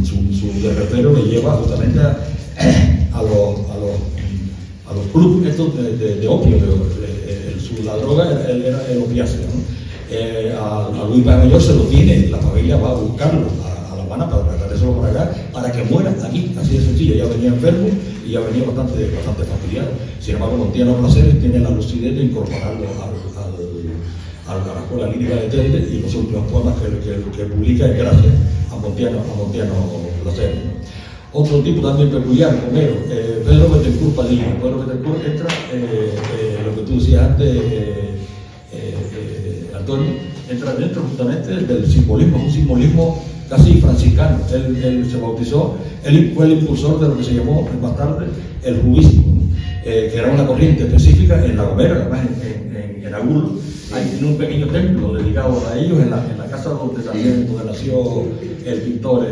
su derrotero le lleva justamente a los clubes estos de opio, la droga era el opiáceo, ¿no? A Luis Páez Mayor se lo tiene, la familia va a buscarlo a La Habana para traérselo por acá, para que muera aquí, así de sencillo. Ya venía enfermo y ya venía bastante fastidiado. Sin embargo, contiene los placeres, tiene la lucidez de incorporarlo a la escuela lírica de Telde, y los últimos poemas que publica es gracias a Montiano Placeres, ¿no? Otro tipo también peculiar, Homero, Pedro Betancourt Padilla. Pedro Betancourt entra, lo que tú decías antes, Antonio, entra dentro justamente del simbolismo, un simbolismo casi franciscano. Él se bautizó, él fue el impulsor de lo que se llamó más tarde el juguismo, que era una corriente específica en La Gomera, además en Agulo. Hay un pequeño templo dedicado a ellos en la casa donde nació el pintor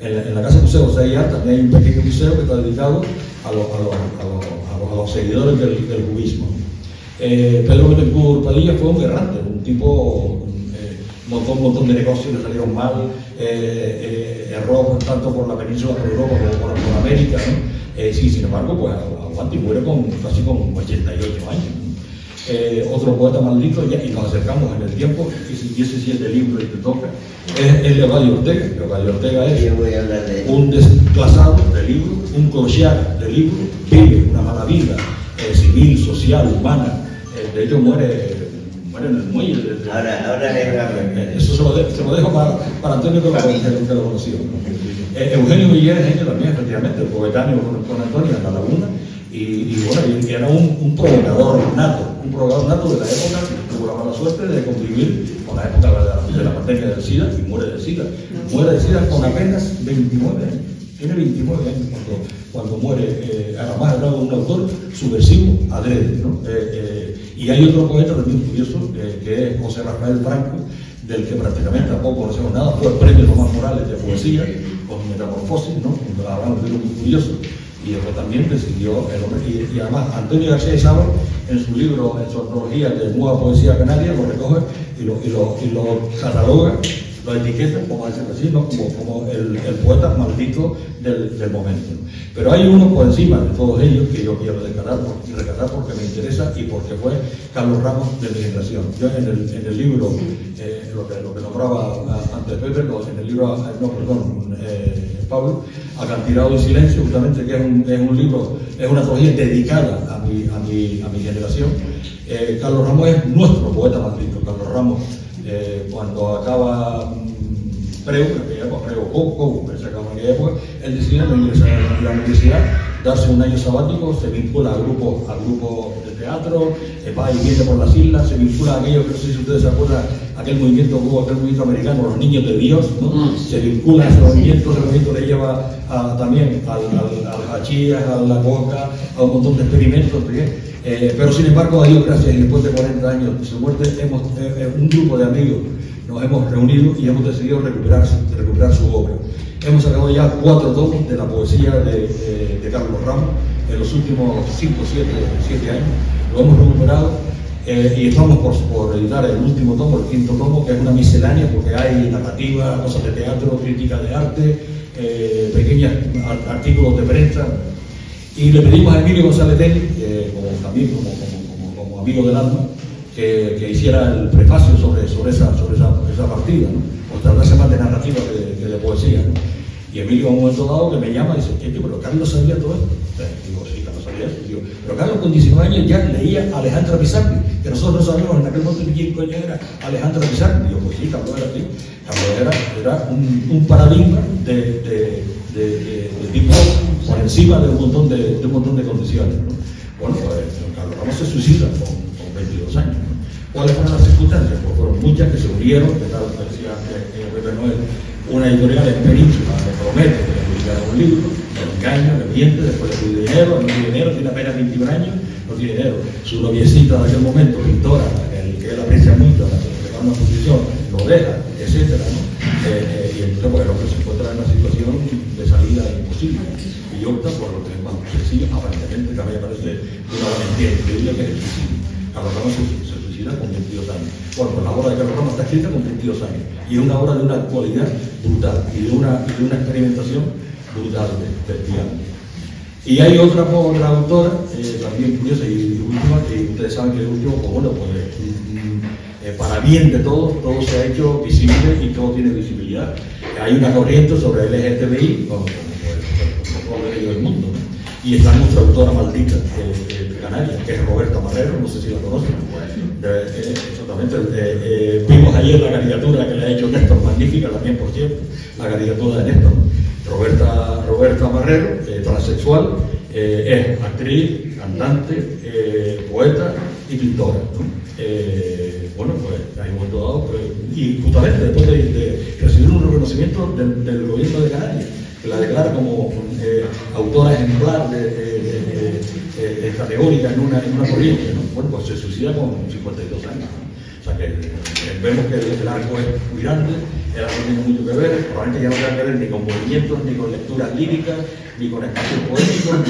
en la casa museo José Aguiar también hay un pequeño museo que está dedicado a los seguidores del juguismo. Pedro Betancourt Padilla fue un errante, un tipo, un montón de negocios le salieron mal, erró tanto por la península por Europa como por América, ¿no? Sí, sin embargo, pues aguanta y muere casi con 88 años, ¿no? Otro poeta maldito, y nos acercamos en el tiempo, y ese sí es del libro y te toca, es Leocadio Ortega. Leocadio Ortega es un desclasado de libro, un clochard de libro, vive una mala vida civil, social, humana. De hecho muere en el muelle. Ahora es eso se lo dejo para Antonio, que lo conoció, ¿no? Eugenio Villegas es también, efectivamente, coetáneo con Antonio en La Laguna, y bueno, y era un provocador nato de la época, tuvo la mala suerte de convivir con la época de la pandemia del SIDA y muere de SIDA. Muere de SIDA con apenas 29 años. Tiene 29 años cuando muere. Además, era un autor subversivo, adrede, ¿no? Y hay otro poeta también curioso, que es José Rafael Franco, del que prácticamente tampoco conocemos nada. Fue el premio Tomás Morales de poesía con Metamorfosis, ¿no? Hablamos de un libro muy curioso. Y después también decidió el hombre. Y además, Antonio García Izabal, en su libro, en su antología de Nueva Poesía Canaria, lo recoge y lo cataloga, lo etiqueta, como decirlo así, ¿no? como el poeta maldito del momento, ¿no? Pero hay uno por encima de todos ellos que yo quiero rescatar porque me interesa y porque fue Carlos Ramos de mi generación. Yo en el libro, lo que nombraba antes Pepe, en el libro, Pablo, Acantilado y Silencio, justamente, que es un libro, es una antología dedicada a mi generación. Carlos Ramos es nuestro poeta maldito. Carlos Ramos, cuando acaba Preu, que se acabó en aquella época, él decide ingresar a la universidad, darse un año sabático, se vincula al grupo de teatro, va y viene por las islas, se vincula a aquello que no sé si ustedes se acuerdan, aquel movimiento americano, los niños de Dios, ¿no? Se vincula a ese movimiento le lleva también al hachís, a la coca, a un montón de experimentos, pero sin embargo, a Dios gracias, y después de 40 años de su muerte, un grupo de amigos nos hemos reunido y hemos decidido recuperar su obra. Hemos sacado ya 4 tomos de la poesía de Carlos Ramos en los últimos 5 o 7 años. Lo hemos recuperado y estamos por editar el último tomo, el 5º tomo, que es una miscelánea porque hay narrativa, cosas de teatro, crítica de arte, pequeños artículos de prensa. Y le pedimos a Emilio González Teni, como amigo del alma, que hiciera el prefacio sobre esa partida, ¿no? O tratarse más de narrativa que de poesía, ¿no? Y Emilio, a un momento dado, que me llama y dice, pero Carlos sabía todo esto. Digo, sí, Carlos sabía eso. Digo, pero Carlos con 19 años ya leía a Alejandra Pizarro, que nosotros no sabíamos en aquel momento ni quién coño era Alejandra Pizarro. Digo, pues sí, Carlos era así. Carlos era un paradigma de tipo por encima de un montón de condiciones, ¿no? Bueno, pues Carlos Ramos se suicida con 22 años, ¿no? ¿Cuáles fueron las circunstancias? Pues fueron muchas que se unieron, que tal, decía Pepe Noel, una editorial en Península le promete que le publicará un libro, le engaña, le miente, después le pide dinero, no tiene dinero, tiene apenas 21 años, no tiene dinero. Su noviecita de aquel momento, pintora, que él aprecia mucho, la que le da una posición, lo deja, etcétera, ¿no? Y entonces pues, el hombre se encuentra en una situación de salida imposible y opta por lo que es más sencillo, aparentemente, que a mí me parece de una valentía increíble, que es el suicidio. Carlos Ramos se suicida con 22 años. Bueno, pues la obra de Carlos Ramos está escrita con 22 años y es una obra de una actualidad brutal y de una experimentación brutal del piano. Y hay otra autora, también curiosa y última, que ustedes saben que el último, pues bueno, pues para bien de todo se ha hecho visible y todo tiene visibilidad. Hay una corriente sobre el LGTBI, como el mundo, ¿no? Y está nuestra autora maldita de Canarias, que es Roberta Marrero, no sé si la conocen. Exactamente. Vimos ayer la caricatura que le ha hecho Néstor, magnífica también, por cierto, la caricatura de Néstor. Roberta Marrero, transexual, es actriz, cantante, poeta y pintora, ¿no? Bueno, pues hay un momento dado, y justamente después de recibir un reconocimiento del gobierno de Canarias, que la declara como autora ejemplar categórica en una corriente, ¿no? Bueno, pues se suicida con 52 años, ¿no? O sea que vemos que el arco es muy grande, el arco tiene mucho que ver, probablemente ya no tenga que ver ni con movimientos, ni con lecturas líricas, ni con espacios poéticos,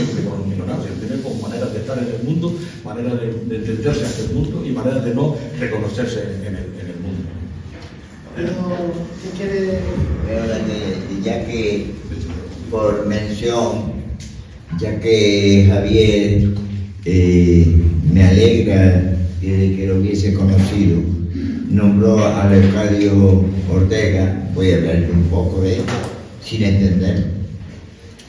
ni con nada, sino tiene con maneras de estar en el mundo, maneras de entenderse ante el mundo y maneras de no reconocerse en el mundo. Pero, ¿qué quiere? Ya que, por mención, ya que Javier me alegra que lo hubiese conocido, nombró a Leocadio Ortega, voy a hablar un poco de él, sin entender.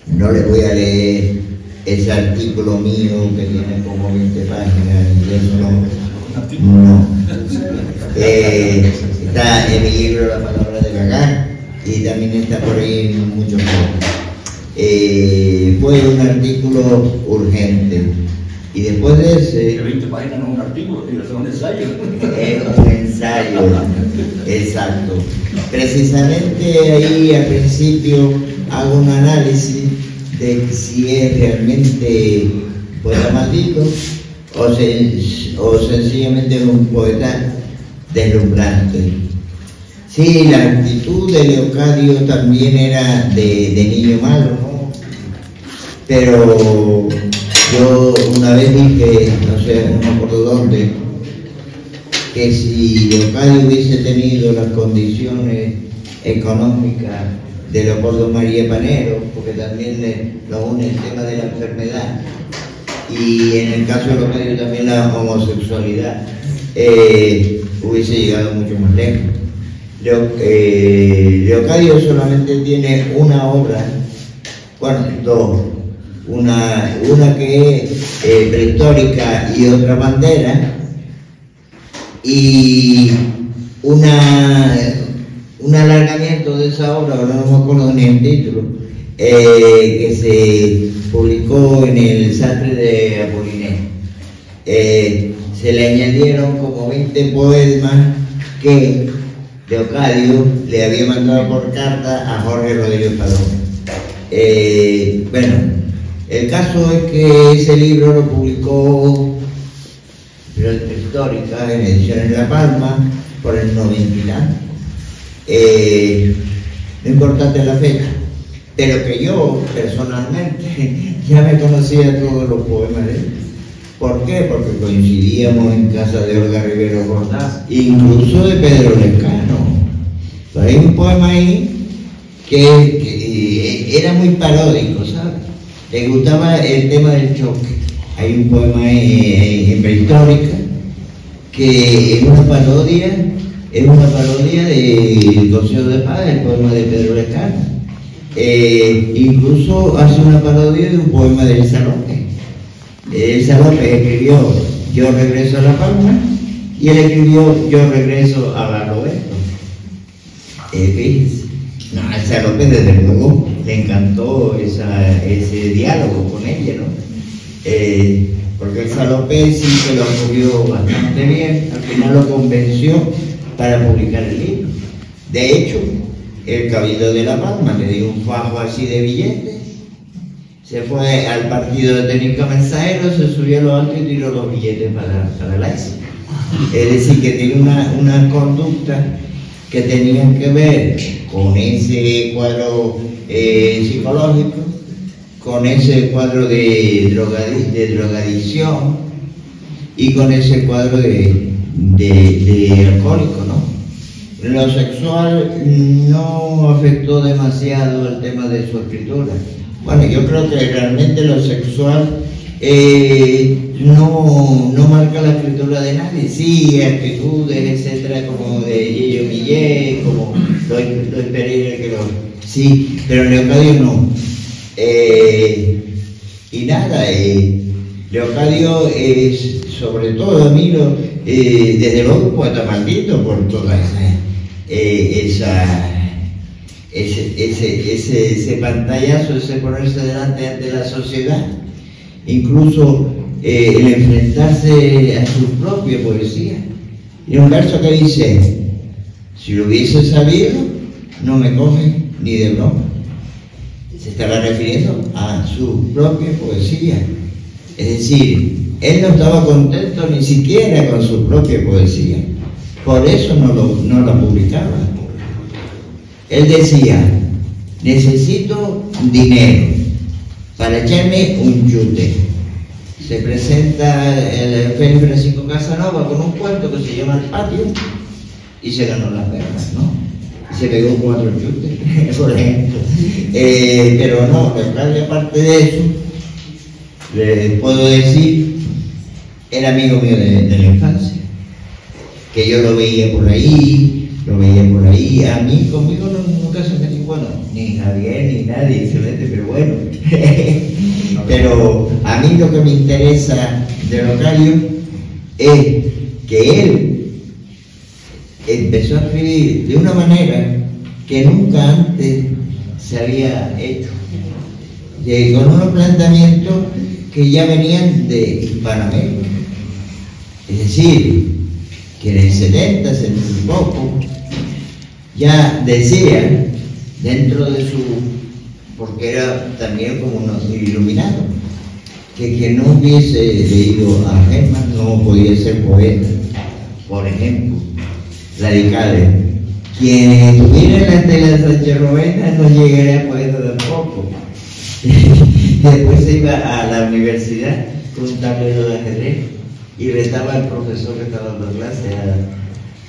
No le voy a leer ese artículo mío que tiene como 20 páginas, y eso no. Está en mi libro La palabra de Gagán, y también está por ahí en muchos foros. Fue un artículo urgente. Y después de ese... 20 páginas no es un artículo, es un ensayo. Un ensayo, exacto. Precisamente ahí al principio hago un análisis de si es realmente poeta maldito o sencillamente un poeta deslumbrante. Sí, la actitud de Leocadio también era de niño malo, ¿no? Pero yo una vez dije, no sé, no me acuerdo dónde, que si Leocadio hubiese tenido las condiciones económicas de Leopoldo María Panero, porque también lo une el tema de la enfermedad, y en el caso de Leocadio también la homosexualidad, hubiese llegado mucho más lejos. Leocadio solamente tiene una obra, bueno, dos, una que es prehistórica y otra bandera, y un alargamiento de esa obra, ahora no me acuerdo ni el título, que se publicó en el Sastre de Apollinaire. Se le añadieron como 20 poemas que Leocadio le había mandado por carta a Jorge Rodríguez Padrón. Bueno, el caso es que ese libro lo publicó Histórica en Ediciones La Palma por el 90 y tanto. No importante la fecha, pero que yo personalmente ya me conocía todos los poemas de él. ¿Por qué? Porque coincidíamos en casa de Olga Rivero Jordán, incluso de Pedro Lescano. Pero hay un poema ahí que era muy paródico, ¿sabes? Le gustaba el tema del choque. Hay un poema en Prehistórica que es una parodia de Consejo de Paz, el poema de Pedro Lescano. Incluso hace una parodia de un poema de Elsa López. Elsa López escribió Yo regreso a La Palma y él escribió Yo regreso a Barlovento. Fíjense. No, a Elsa López desde luego le encantó ese diálogo con ella, ¿no? Porque Elsa López sí se lo apoyó bastante bien, al final lo convenció para publicar el libro. De hecho, el Cabildo de La Palma le dio un fajo así de billetes, se fue al partido de técnica mensajero, se subió a lo alto y tiró los billetes para la ESI. Es decir, que tiene una conducta que tenían que ver con ese cuadro psicológico, con ese cuadro de drogadicción y con ese cuadro de alcohólico, ¿no? Lo sexual no afectó demasiado el tema de su escritura. Bueno, yo creo que realmente lo sexual no marca la escritura de nadie. Sí, actitudes, etcétera, como de Yello Millet, como Lois Pereira, sí, pero Leocadio no. Y nada, Leocadio es, sobre todo, a mí, desde luego, un poeta maldito por toda ese pantallazo, ese ponerse delante ante la sociedad, incluso el enfrentarse a su propia poesía. Y un verso que dice: si lo hubiese sabido, no me coge ni de broma. Se estará refiriendo a su propia poesía. Es decir, él no estaba contento ni siquiera con su propia poesía. Por eso no la publicaba. Él decía: necesito dinero para echarme un chute. Se presenta el Félix Francisco Casanova con un cuento que se llama El Patio y se ganó las perras, ¿no? Y se pegó 4 chutes, por ejemplo. Pero no, aparte de eso, les puedo decir, era amigo mío de la infancia, que yo lo veía por ahí, a mí, conmigo nunca se metió, bueno, ni Javier ni nadie se mete, pero bueno. Pero a mí lo que me interesa de Leocadio es que él empezó a escribir de una manera que nunca antes se había hecho, con unos planteamientos que ya venían de Hispanoamérica. Es decir, que en el 70, 70 y poco, ya decían, dentro de su, porque era también como unos iluminados, que quien no hubiese leído a Hermann no podía ser poeta, por ejemplo, radicales. Quien estuviera en la estela de Sánchez Rovena no llegaría a poeta tampoco. Después se iba a la universidad con un tablero de ajedrez y retaba al profesor que estaba dando clase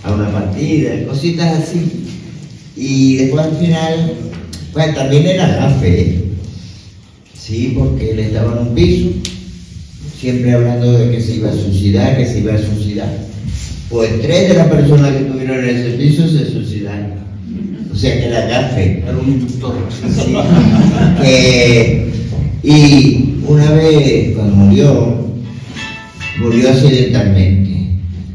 a una partida, cositas así. Y después al final, pues también era gafe, sí, porque él estaba en un piso, siempre hablando de que se iba a suicidar, que se iba a suicidar. Pues 3 de las personas que estuvieron en ese piso se suicidaron. O sea que era gafe. Era un inductor. Sí. Y una vez, cuando murió accidentalmente.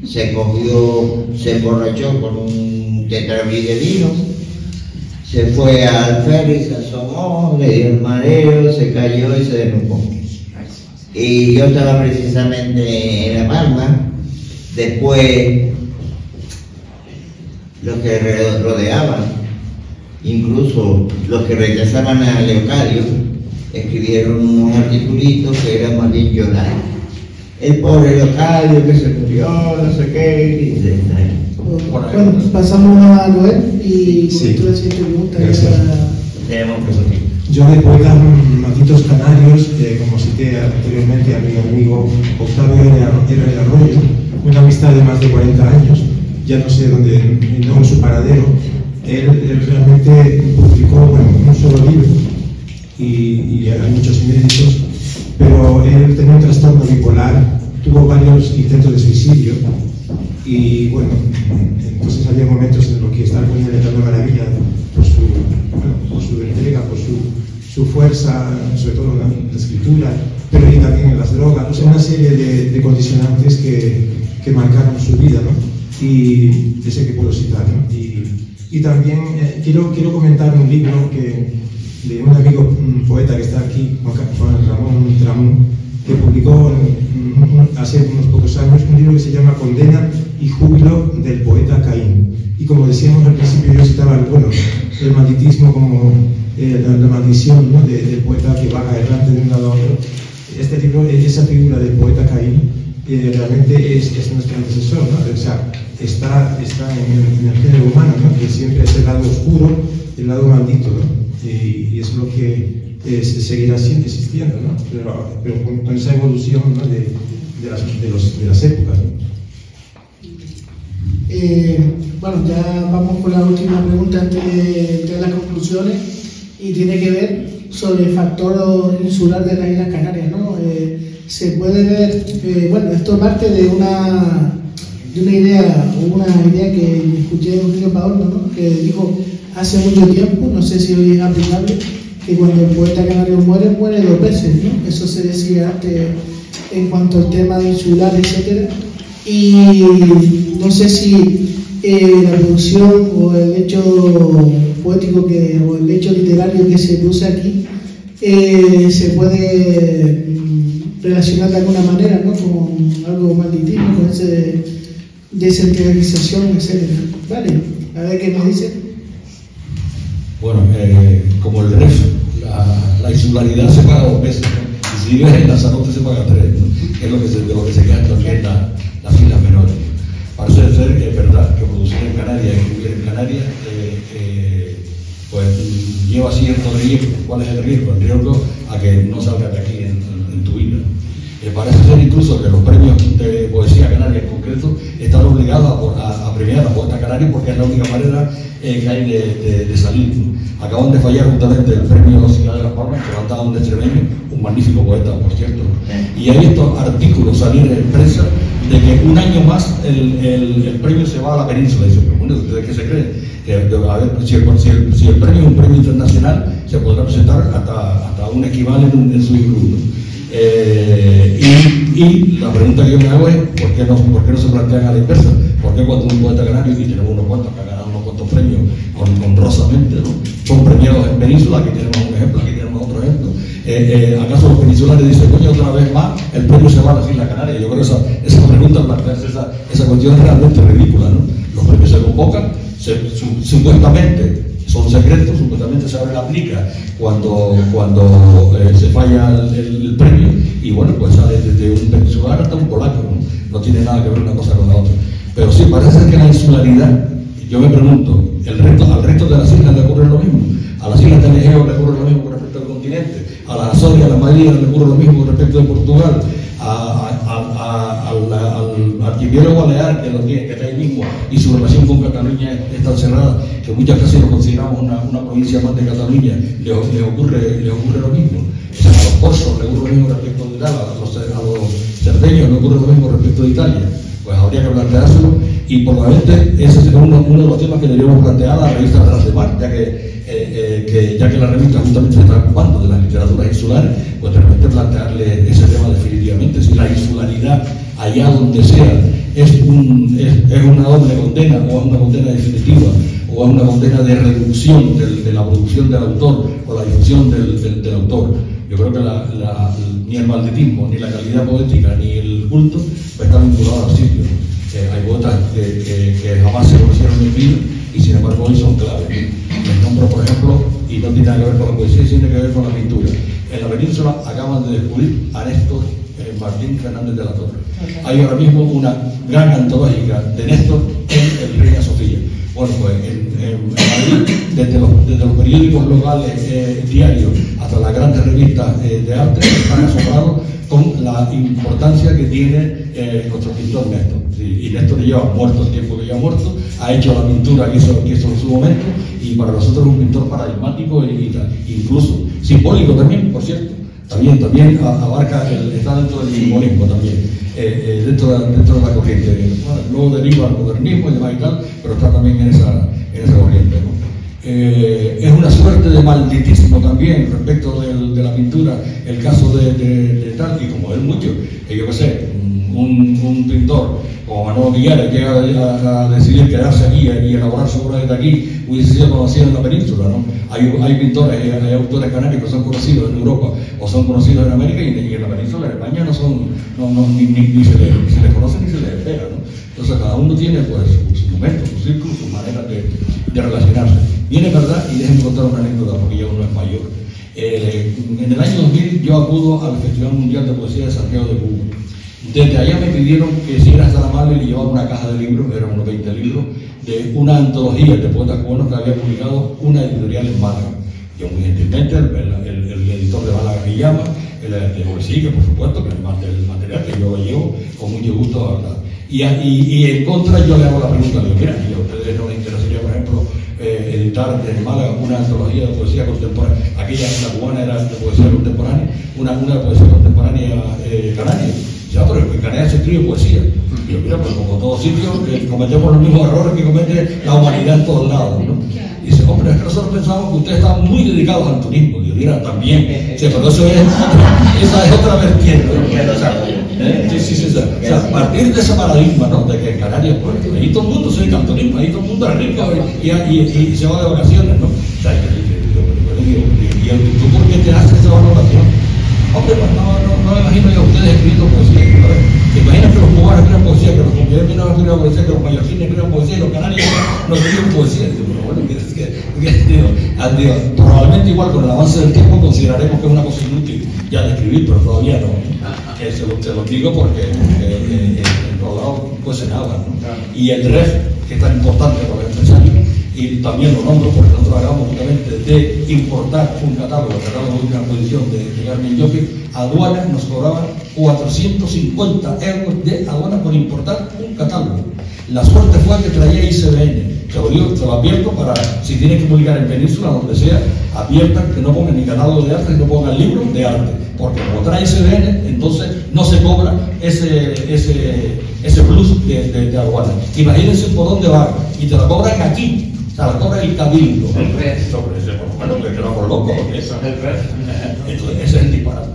Se emborrachó con un tetrabric de vino, se fue al ferry, se asomó, le dio el mareo, se cayó y se derrumbó. Y yo estaba precisamente en La Palma. Después, los que rodeaban, incluso los que rechazaban a Leocadio, escribieron unos articulitos que eran más bien llorar. El pobre Leocadio que se murió, no sé qué, y bueno, pasamos a Noel y sí. tú decís tu pregunta. tenemos Yo de poetas malditos canarios, como cité anteriormente a mi amigo Octavio R. Arroyo, una amistad de más de 40 años, ya no sé dónde, no en su paradero. Él realmente publicó un solo libro y hay muchos inéditos, pero él tenía un trastorno bipolar, tuvo varios intentos de suicidio y bueno, entonces había momentos en los que estaba con él de maravilla por su entrega, por su fuerza, sobre todo en la escritura, pero y también en las drogas, o sea, una serie de condicionantes que marcaron su vida, ¿no? Y ese que puedo citar, ¿no? Y también quiero comentar un libro de un amigo, un poeta que está aquí, Juan Ramón Tramón, que publicó hace unos pocos años un libro que se llama Condena y Júbilo del poeta Caín. Y como decíamos al principio, yo citaba el malditismo como la maldición, ¿no? del poeta que vaga errante de un lado a otro. Este libro, esa figura del poeta Caín, realmente es nuestro antecesor, ¿no? O sea, está en el género humano, ¿no? Que siempre es el lado oscuro, el lado maldito, ¿no? Y es lo que seguirá siempre existiendo, ¿no? Pero con esa evolución, ¿no? de las épocas, ¿no? Bueno, ya vamos con la última pregunta antes de las conclusiones y tiene que ver sobre el factor insular de las Islas Canarias, ¿no? Se puede ver, bueno, esto parte de una idea que escuché de Eugenio Paorno, ¿no? Que dijo hace mucho tiempo, no sé si hoy es aplicable, que cuando el poeta canario muere 2 veces, ¿no? Eso se decía antes en cuanto al tema de insular, etcétera. Y no sé si la producción o el hecho poético o el hecho literario que se produce aquí se puede relacionar de alguna manera, ¿no? Con algo malditismo, con ese descentralización, etcétera. Vale, a ver qué me dice. Bueno, como el REF, la insularidad se paga 2 veces, ¿no? Y si vives en Lanzarote se paga 3, ¿no? Que es de lo que se quedan también las islas menores. Parece ser que es verdad que producir en Canarias y vivir en Canarias pues lleva cierto riesgo. ¿Cuál es el riesgo? El riesgo a que no salgas de aquí en tu vida. Parece ser incluso que los premios de poesía canaria en concreto están obligados a premiar a poetas canarios porque es la única manera que hay de salir. Acaban de fallar justamente el premio Ciudad de las Palmas que levantaba un extremeño, un magnífico poeta, por cierto. Y he visto artículos salir en prensa de que un año más el premio se va a la península. Y dice, pero bueno, ¿ustedes qué se creen? Que, a ver, si el premio es un premio internacional, se podrá presentar hasta un equivalente en su club, ¿no? Y la pregunta que yo me hago es ¿por qué no se plantean a la inversa? ¿Por qué cuando un poeta canario, y tenemos unos cuantos que han ganado unos cuantos premios honrosamente, ¿no? Son premiados en Península, aquí tenemos un ejemplo, aquí tenemos otro ejemplo. ¿Acaso los peninsulares dicen, coño, otra vez más, el premio se va a las Islas Canarias? Yo creo que esa pregunta, plantearse esa cuestión es realmente ridícula, ¿no? Los premios se convocan, supuestamente son secretos, supuestamente se abre la plica cuando se falla el premio, y bueno, pues sale desde un peninsular hasta un polaco, no tiene nada que ver una cosa con la otra. Pero sí, parece que la insularidad, yo me pregunto, al resto de las islas le ocurre lo mismo. A las islas del Egeo le ocurre lo mismo con respecto al continente, a las Azores y a las Maldinas le ocurre lo mismo con respecto de Portugal, al archipiélago Balear, que está ahí mismo, y su relación con Cataluña es tan cerrada que muchas veces lo consideramos una provincia más de Cataluña, le ocurre lo mismo. O sea, a los corsos le ocurre lo mismo respecto de Italia, a los cerdeños le ocurre lo mismo respecto de Italia. Pues habría que planteárselo, y probablemente ese es uno de los temas que deberíamos plantear a la revista Tras de Mar, ya que la revista justamente se está ocupando de las literaturas insulares, pues de repente plantearle ese tema definitivamente, si la insularidad allá donde sea es una doble condena, o es una condena definitiva, o es una condena de reducción de la producción del autor, o la difusión del autor. Yo creo que ni el malditismo, ni la calidad poética, ni el culto están vinculados al sitio. Hay poetas que jamás se conocieron en vida y sin embargo hoy son claves. El nombre, por ejemplo, y no tiene nada que ver con la poesía, tiene que ver con la pintura. En la península acaban de descubrir a Néstor Martín Fernández de la Torre. Hay ahora mismo una gran antológica de Néstor en el Reina Sofía. Bueno, pues en Madrid, desde los periódicos locales diarios hasta las grandes revistas de arte, están asombrados con la importancia que tiene nuestro pintor Néstor. Sí, y Néstor lleva muerto el tiempo que lleva muerto, ha hecho la pintura que hizo en su momento, y para nosotros es un pintor paradigmático y incluso simbólico también, por cierto. También abarca, está dentro del simbolismo también, dentro de la corriente. Bueno, luego deriva al modernismo y demás y tal, pero está también en esa corriente, ¿no? Es una suerte de malditismo también respecto de la pintura, el caso de tal, y como es mucho, yo qué sé, un pintor como Manuel Villares llega a decidir quedarse aquí y elaborar su obra desde aquí, hubiese sido conocido en la península, ¿no? Hay pintores, hay autores canarios que son conocidos en Europa o son conocidos en América, y en la península, en España, ni se les conoce ni se les espera, ¿no? Entonces cada uno tiene pues su momento, su círculo, su manera de relacionarse. Bien, es verdad, y déjenme contar una anécdota porque ya uno es mayor. En el año 2000 yo acudo al Festival Mundial de Poesía de Santiago de Cuba. Desde allá me pidieron que si era tan amable le llevaba una caja de libros, eran unos 20 libros, de una antología de poetas cubanos que había publicado una editorial en Málaga. Yo muy gentilmente, el editor de Málaga me llama, el Boesí, que por supuesto, que es el material que yo lo llevo con mucho gusto, la verdad. Y en contra yo le hago la pregunta, le digo, mira, ¿y a ustedes no les interesaría, por ejemplo, editar desde Málaga una antología de poesía contemporánea? Aquella, la cubana, era de poesía contemporánea, una de poesía contemporánea canaria. Ya, pero en Canarias se escribe poesía. Y yo, mira, pues como todos sitios, cometemos los mismos errores que comete la humanidad en todos lados, ¿no? Y dice, hombre, es que nosotros pensamos que ustedes estaban muy dedicados al turismo. Y yo, mira, también. Sí, pero eso esa es otra vertiente, ¿no? Sí. O sea, partir de ese paradigma, ¿no? De que en Canarias, pues, ahí todo el mundo se dedica al turismo, ahí todo el mundo es rico y se va de vacaciones, ¿no? O sea, ¿y tú por qué te haces esa valoración? Hombre, pues no me imagino yo a ustedes escribiendo poesía. ¿Te imaginas que los cubanos escriban poesía, que los colombianos no escriban poesía, que los mallorquines escriban poesía y los canarios no escriben poesía? Pero bueno, probablemente igual con el avance del tiempo consideraremos que es una cosa inútil ya de escribir, pero todavía no. Se lo digo porque en todos lados pues se nada, ¿no? Y el REF, que es tan importante para los empresarios, y también lo nombro porque nosotros acabamos justamente de importar un catálogo de última posición de Carmen Llopis. Aduanas nos cobraban 450 euros de aduana por importar un catálogo. La suerte fue que traía ICBN. Se lo advierto para, si tienen que publicar en Península, donde sea, adviertan que no pongan ni catálogo de arte, no pongan libros de arte. Porque como trae ICBN, entonces no se cobra ese plus de aduana. Imagínense por dónde va. Y te la cobran aquí. O sea, la cobra el cabildo. El REF. Bueno, que quedamos locos. Eso es el REF. Entonces, ese es el disparate.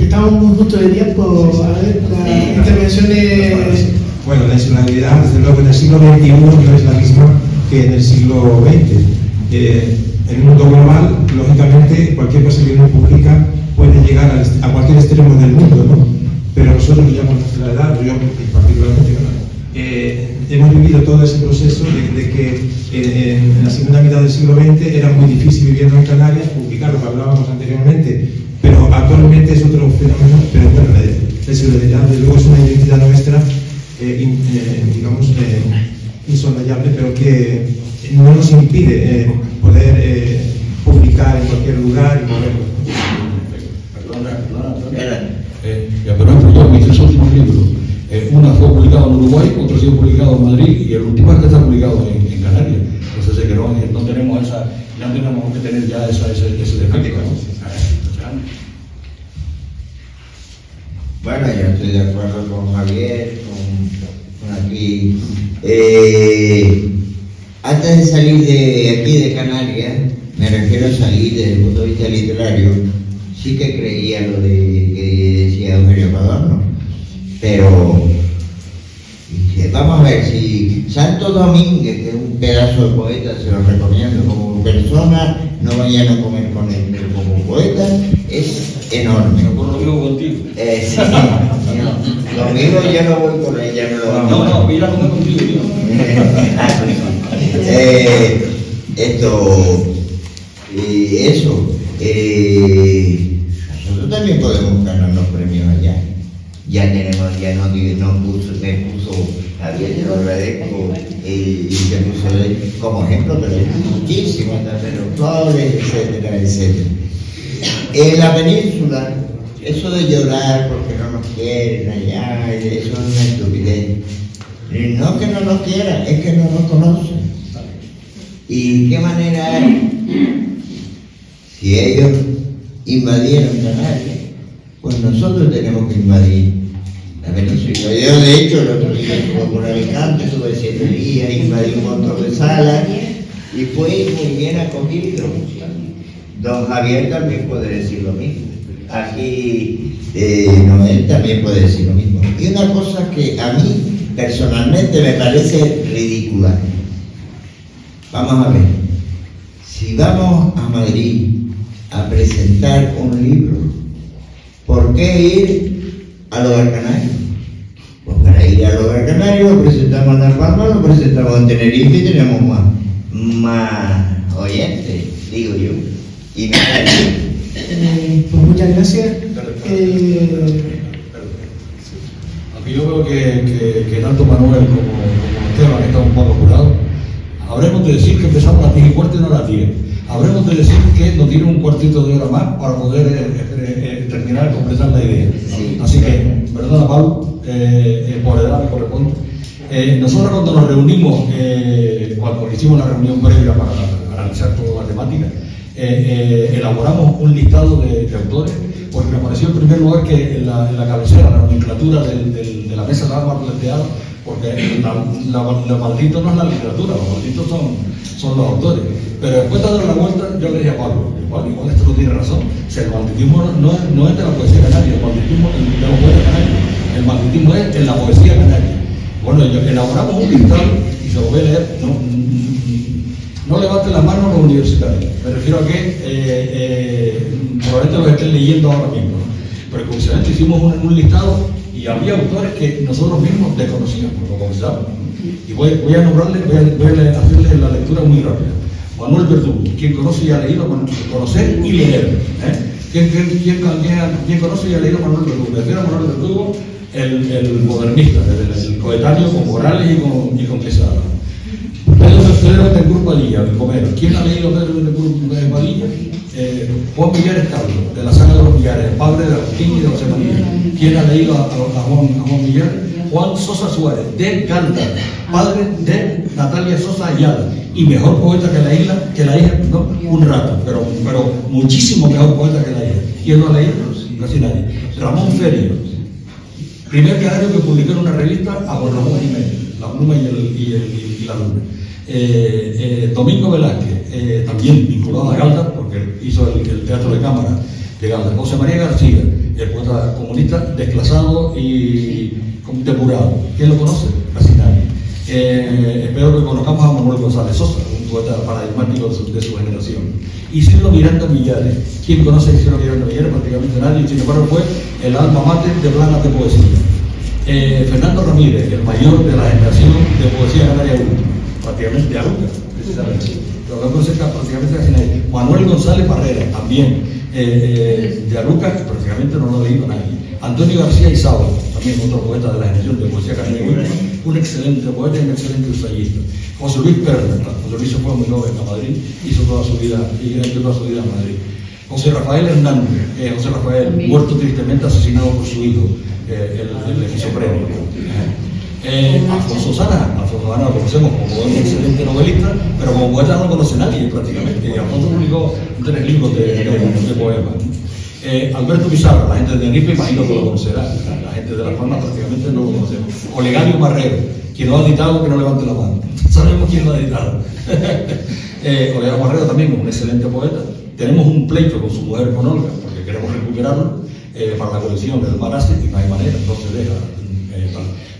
Estamos muy justo de tiempo. A ver, las intervenciones Bueno, la insularidad, desde luego, en el siglo XXI no es la misma que en el siglo XX. En un mundo global, lógicamente, cualquier cosa que uno publica puede llegar a cualquier extremo del mundo, ¿no? Pero nosotros que llevamos nuestra edad, yo particularmente, hemos vivido todo ese proceso de que en la segunda mitad del siglo XX era muy difícil viviendo en Canarias publicar lo que hablábamos anteriormente, pero actualmente es otro fenómeno. Pero bueno, la insularidad, desde luego, es una identidad nuestra, digamos, insoslayable, pero que no nos impide poder publicar en cualquier lugar y moverlo. Pero por ejemplo, yo, mis 3 últimos libros, una fue publicado en Uruguay, otro ha sido publicado en Madrid y el último es que está publicado en Canarias. Entonces, que no tenemos que tener ya ese defecto, ¿no? Bueno, yo estoy de acuerdo con Javier, con aquí. Antes de salir de aquí de Canarias, me refiero a salir desde el punto de vista literario, sí que creía lo que decía Eugenio Padorno, pero vamos a ver, si Santo Domínguez, que es un pedazo de poeta, se lo recomiendo como persona, no vayan a comer con él, pero como poeta es enorme. Por lo mismo contigo. Sí, lo mismo yo no voy con ella, no, mira a comer contigo, tío. Nosotros también podemos ganar los premios allá. Ya me puso Javier, te lo agradezco, y te puso como ejemplo, pero hay muchísimos, también los Flores, etcétera, etcétera. En la península, eso de llorar porque no nos quieren allá, eso es una estupidez. No que no nos quieran, es que no nos conocen. ¿Y qué manera hay? Si ellos invadieron Canarias, pues nosotros tenemos que invadir la península. Yo, de hecho, el otro día estuve por Alicante, estuve 7 días, invadí un montón de salas y fue muy bien acogido. Don Javier también puede decir lo mismo. Aquí Noel también puede decir lo mismo. Y una cosa que a mí personalmente me parece ridícula. Vamos a ver. Si vamos a Madrid a presentar un libro, ¿por qué ir al Hogar Canario? Pues para ir al Hogar Canario lo presentamos en La Palma, lo presentamos en Tenerife y tenemos más oyentes, digo yo. Y me pues muchas gracias. Aunque yo veo que tanto Manuel como Esteban están un poco apurados, habremos de decir que empezamos a las 10:15 y no a las 10. Habremos de decir que nos tiene un cuartito de hora más para poder terminar y completar la idea. Sí. Así que, perdona Pablo, por edad me corresponde. Nosotros cuando nos reunimos, cuando hicimos la reunión previa para analizar toda la temática, elaboramos un listado de autores, porque me pareció en primer lugar que en la cabecera, la nomenclatura de la mesa estaba mal planteada, porque lo maldito no es la literatura, los malditos son los autores. Pero después de dar la vuelta, yo le dije a Pablo, igual esto no tiene razón, si el malditismo no es de la poesía canaria, el malditismo es de los poetas canarios, el malditismo es en la poesía canaria. Bueno, elaboramos un listado y se lo voy a leer. No levanten las manos los universitarios, me refiero a que probablemente lo estén leyendo ahora mismo, ¿no? Pero curiosamente hicimos un listado y había autores que nosotros mismos desconocíamos, lo comenzábamos. Y voy a nombrarles, voy a hacerles la lectura muy rápida. Manuel Verdugo, quien conoce y ha leído, conocer y leer. ¿Quién conoce y ha leído Manuel Verdugo? Me refiero a Manuel Verdugo, el modernista, el coetáneo con Morales y con Quesada. Pedro Betancourt Padilla, el Comero. ¿Quién ha leído Pedro Betancourt Padilla? Juan Millares Carlos, de la saga de los Millares, padre de Agustín y de José María. ¿Quién ha leído a Juan Millares? Juan Sosa Suárez, de Gáldar, padre de Natalia Sosa Ayala, y mejor poeta que la hija, no, un rato, pero muchísimo mejor poeta que la hija. ¿Quién lo ha leído? Casi nadie. Ramón Ferio, primer canario que publicó en una revista a Juan Ramón Jiménez, La Pluma y la Luna. Domingo Velázquez, también vinculado a Gálдар, porque hizo el teatro de cámara de Gálдар. José María García, el poeta comunista desclasado y depurado. ¿Quién lo conoce? Casi nadie. Espero que conozcamos a Manuel González Sosa, un poeta paradigmático de su generación. Isidro Miranda Millares. ¿Quién conoce a Isidro Miranda Millares? Prácticamente nadie. Sin embargo, fue el alma mater de Planas de Poesía. Fernando Ramírez, el mayor de la generación de poesía canaria 1, prácticamente de Aluca, precisamente. Lo que conoce prácticamente casi nadie. Manuel González Barrera, también de Aluca, prácticamente no lo ha leído nadie. Antonio García Izaba, también otro poeta de la generación de poesía canaria 1, un excelente poeta y un excelente ensayista. José Luis Perna, José Luis se fue muy joven a Madrid, hizo toda su vida en Madrid. José Rafael Hernández, José Rafael, muerto tristemente, asesinado por su hijo, el esquizofrénico. Alfonso Sana lo conocemos como un excelente novelista, pero como poeta no lo conoce nadie prácticamente. Alfonso publicó 3 libros de poemas. Alberto Pizarro, la gente de Tenerife imagino que lo conocerá, la gente de Las Palmas prácticamente no lo conocemos. Olegario Marrero, quien lo ha editado, que no levante la mano. Sabemos quién lo ha editado. Olegario Marrero también es un excelente poeta. Tenemos un pleito con su mujer, con Olga, porque queremos recuperarlo para la colección del Marase y no hay manera, no se deja.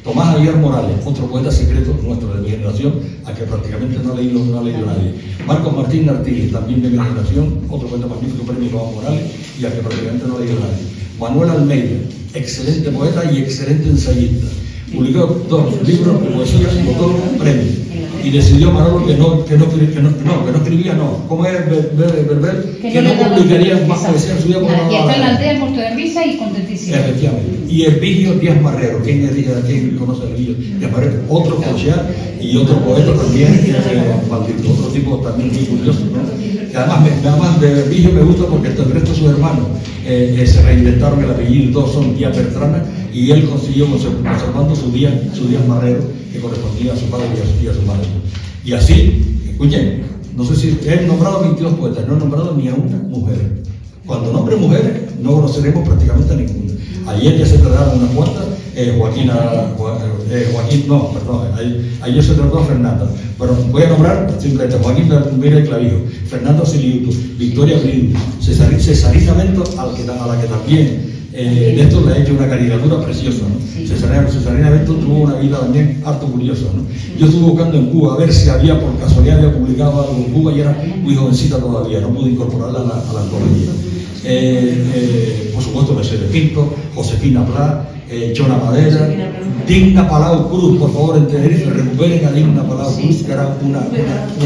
Tomás Javier Morales, otro poeta secreto nuestro de mi generación, a que prácticamente no ha leído nadie. Marcos Martín Nartí, también de mi generación, otro poeta magnífico, premio Tomás Morales, y a que prácticamente no ha leído nadie. Manuel Almeida, excelente poeta y excelente ensayista. Publicó 2 libros de poesía y votó premios. Y decidió Manolo que no escribía, no. ¿Cómo es Berber? Que no publicaría más poesía en su vida. Y está en la aldea muerto de risa y contentísimo. Efectivamente. Y Hervigio Díaz Marrero. ¿Quién conoce a Hervigio Díaz Marrero? Otro poeta y otro poeta también, maldito, otro tipo también muy curioso, ¿no? Que además de Hervigio me gusta porque el resto de sus hermanos se reinventaron el apellido, todos son Díaz Bertrana, y él consiguió conservando su Díaz Marrero, que correspondía a su padre y a su madre. Y así, escuchen, no sé si he nombrado 22 poetas, no he nombrado ni a una mujer. Cuando nombre mujeres, no conoceremos prácticamente a ninguna. Ayer ya se trataron unas cuantas, ayer se trató a Fernanda, pero voy a nombrar simplemente Joaquín Mira y Clavijo, Fernando Siliuto, Victoria Brindo, Cesarina Mento, a la que también Néstor le ha hecho una caricatura preciosa, ¿no? Cesarina Bento tuvo una vida también harto curiosa, ¿no? Yo estuve buscando en Cuba a ver si por casualidad había publicado algo en Cuba y era muy jovencita todavía, no pude incorporarla a la antología. Por supuesto Mercedes Pinto, Josefina Pla, Chona Madera, Digna Palau Cruz, por favor en Tenerife recuperen a Digna Palau Cruz, que era una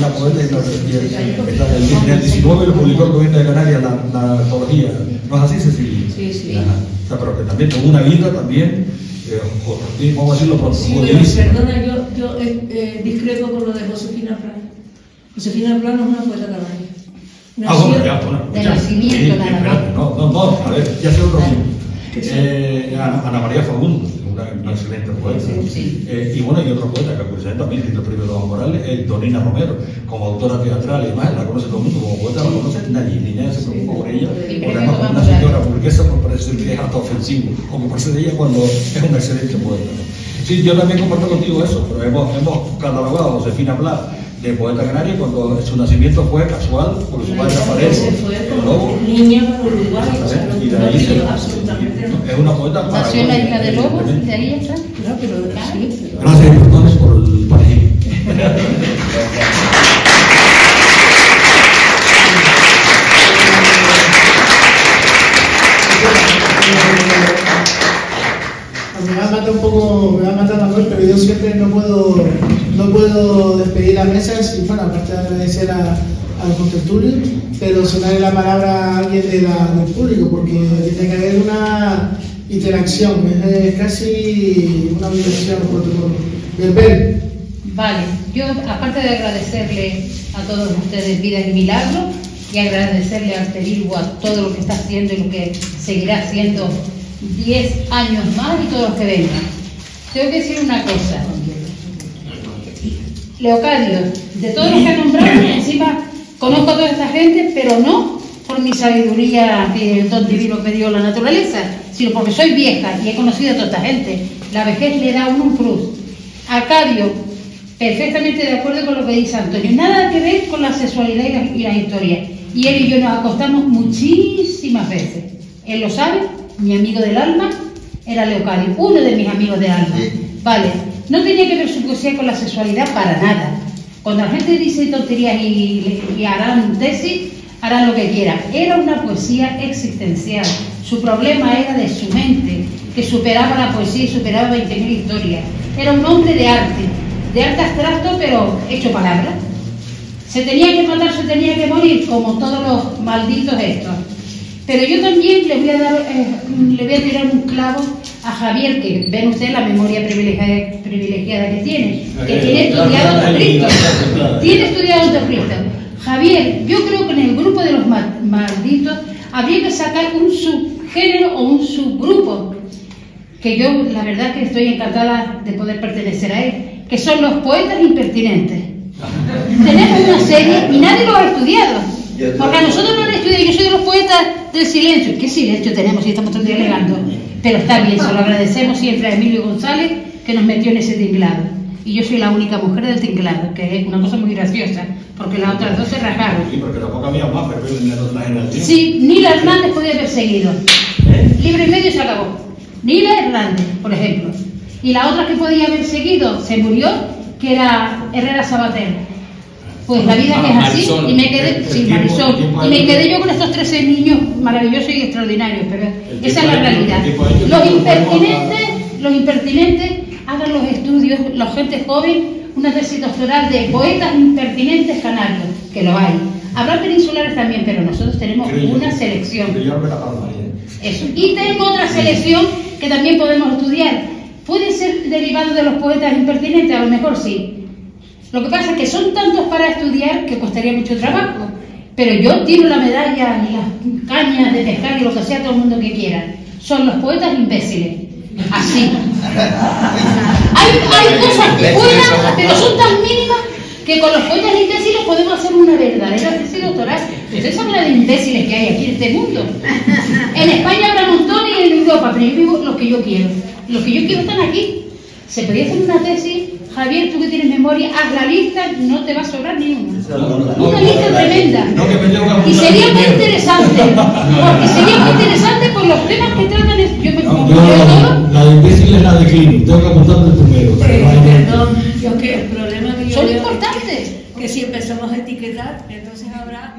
poeta en el 19 lo publicó el gobierno de Canarias la antología, ¿no es así, Cecilia? Sí. O sea, pero que también tuvo una vida también, vamos a decirlo pronto, sí, perdona, yo discrepo con lo de Josefina Pla. Josefina Pla no es una poeta canaria. De nacimiento, nada más. No, a ver, ya sé otro mismo. Ana María Fagundo, una excelente poeta. Sí. Y bueno, hay otro poeta que curiosamente también tiene el premio Tomás Morales, Donina Romero, como autora teatral y demás, la conoce todo el mundo, como poeta la conoce nadie, ni nadie se preocupa por ella, porque además como una señora burguesa por parecer que es hasta ofensivo, como por ser de ella cuando es una excelente poeta, ¿no? Sí, yo también comparto contigo eso, pero hemos catalogado a Josefina Pla de poeta canario cuando su nacimiento fue casual, porque su padre aparece en Lobo. Niña para Uruguay, o sea, no tiene absolutamente no. Es una poeta para. Nació en la isla de Lobos, de ahí está. No, pero sí. Gracias, Bertones, por el panegírico. Me va a matar Manuel, pero yo siempre no puedo despedir la mesa sin, bueno, aparte de agradecer al contertulio, pero sin darle la palabra a alguien del público, porque tiene que haber una interacción, es casi una obligación por ver. Vale, yo aparte de agradecerle a todos ustedes Vida y Milagro y agradecerle a Terilbo a todo lo que está haciendo y lo que seguirá haciendo 10 años más y todos los que vengan. Tengo que decir una cosa. Leocadio, de todos los que han nombrado, encima conozco a toda esta gente, pero no por mi sabiduría que el don divino me dio la naturaleza, sino porque soy vieja y he conocido a toda esta gente. La vejez le da a uno un plus. Acadio, perfectamente de acuerdo con lo que dice Antonio. Nada que ver con la sexualidad y las historias. Y él y yo nos acostamos muchísimas veces. Él lo sabe, mi amigo del alma, era Leocadio, uno de mis amigos de alma. Sí. Vale, no tenía que ver su poesía con la sexualidad para nada. Cuando la gente dice tonterías y harán tesis, harán lo que quieran. Era una poesía existencial. Su problema era de su mente, que superaba la poesía y superaba 20.000 historias. Era un hombre de arte abstracto, pero hecho palabra. Se tenía que matar, se tenía que morir, como todos los malditos estos. Pero yo también le voy a tirar un clavo a Javier, que ven ustedes la memoria privilegiada que tiene tiene estudiado autocristo. Tiene estudiado autocristo. Javier, yo creo que en el grupo de los malditos habría que sacar un subgénero o un subgrupo, que yo la verdad que estoy encantada de poder pertenecer a él, que son los poetas impertinentes. Tenemos una serie y nadie lo ha estudiado, porque a nosotros no lo estudiado. Yo soy de los poetas del silencio. ¿Qué silencio tenemos si estamos todo el día alegando? Pero está bien, se lo agradecemos siempre a Emilio González, que nos metió en ese tinglado. Y yo soy la única mujer del tinglado, que es una cosa muy graciosa, porque las otras dos se rajaron. Sí, porque tampoco había más, pero en la otra generación. Sí, Nila Hernández podía haber seguido. Libro y medio y se acabó. Nila Hernández, por ejemplo. Y la otra que podía haber seguido se murió, que era Herrera Sabater. Pues la vida que es así, Marisol. y me quedé, sí, Marisol, y me quedé yo con estos 13 niños maravillosos y extraordinarios, pero esa es la realidad. Los impertinentes hagan los estudios, la gente joven, una tesis doctoral de poetas impertinentes canarios, que lo hay. Habrá peninsulares también, pero nosotros tenemos una selección. Eso. Y tengo otra selección que también podemos estudiar. ¿Puede ser derivado de los poetas impertinentes? A lo mejor sí. Lo que pasa es que son tantos para estudiar que costaría mucho trabajo. Pero yo tiro la medalla y las cañas de pescar y lo que sea todo el mundo que quiera. Son los poetas imbéciles. Así. Hay cosas que puedan, pero son tan mínimas que con los poetas imbéciles podemos hacer una verdadera tesis doctoral. Ustedes saben la de imbéciles que hay aquí en este mundo. En España habrá montones y en Europa, pero yo vivo los que yo quiero. Los que yo quiero están aquí. Se podría hacer una tesis, Javier, tú que tienes memoria, haz la lista, no te va a sobrar ni una. Una lista tremenda. Y sería muy interesante, porque sería muy interesante por los temas que tratan. La de imbécil es la de Clino, tengo que apuntarme primero. Perdón, yo que el problema que yo Son veo importantes. que si empezamos a etiquetar, entonces habrá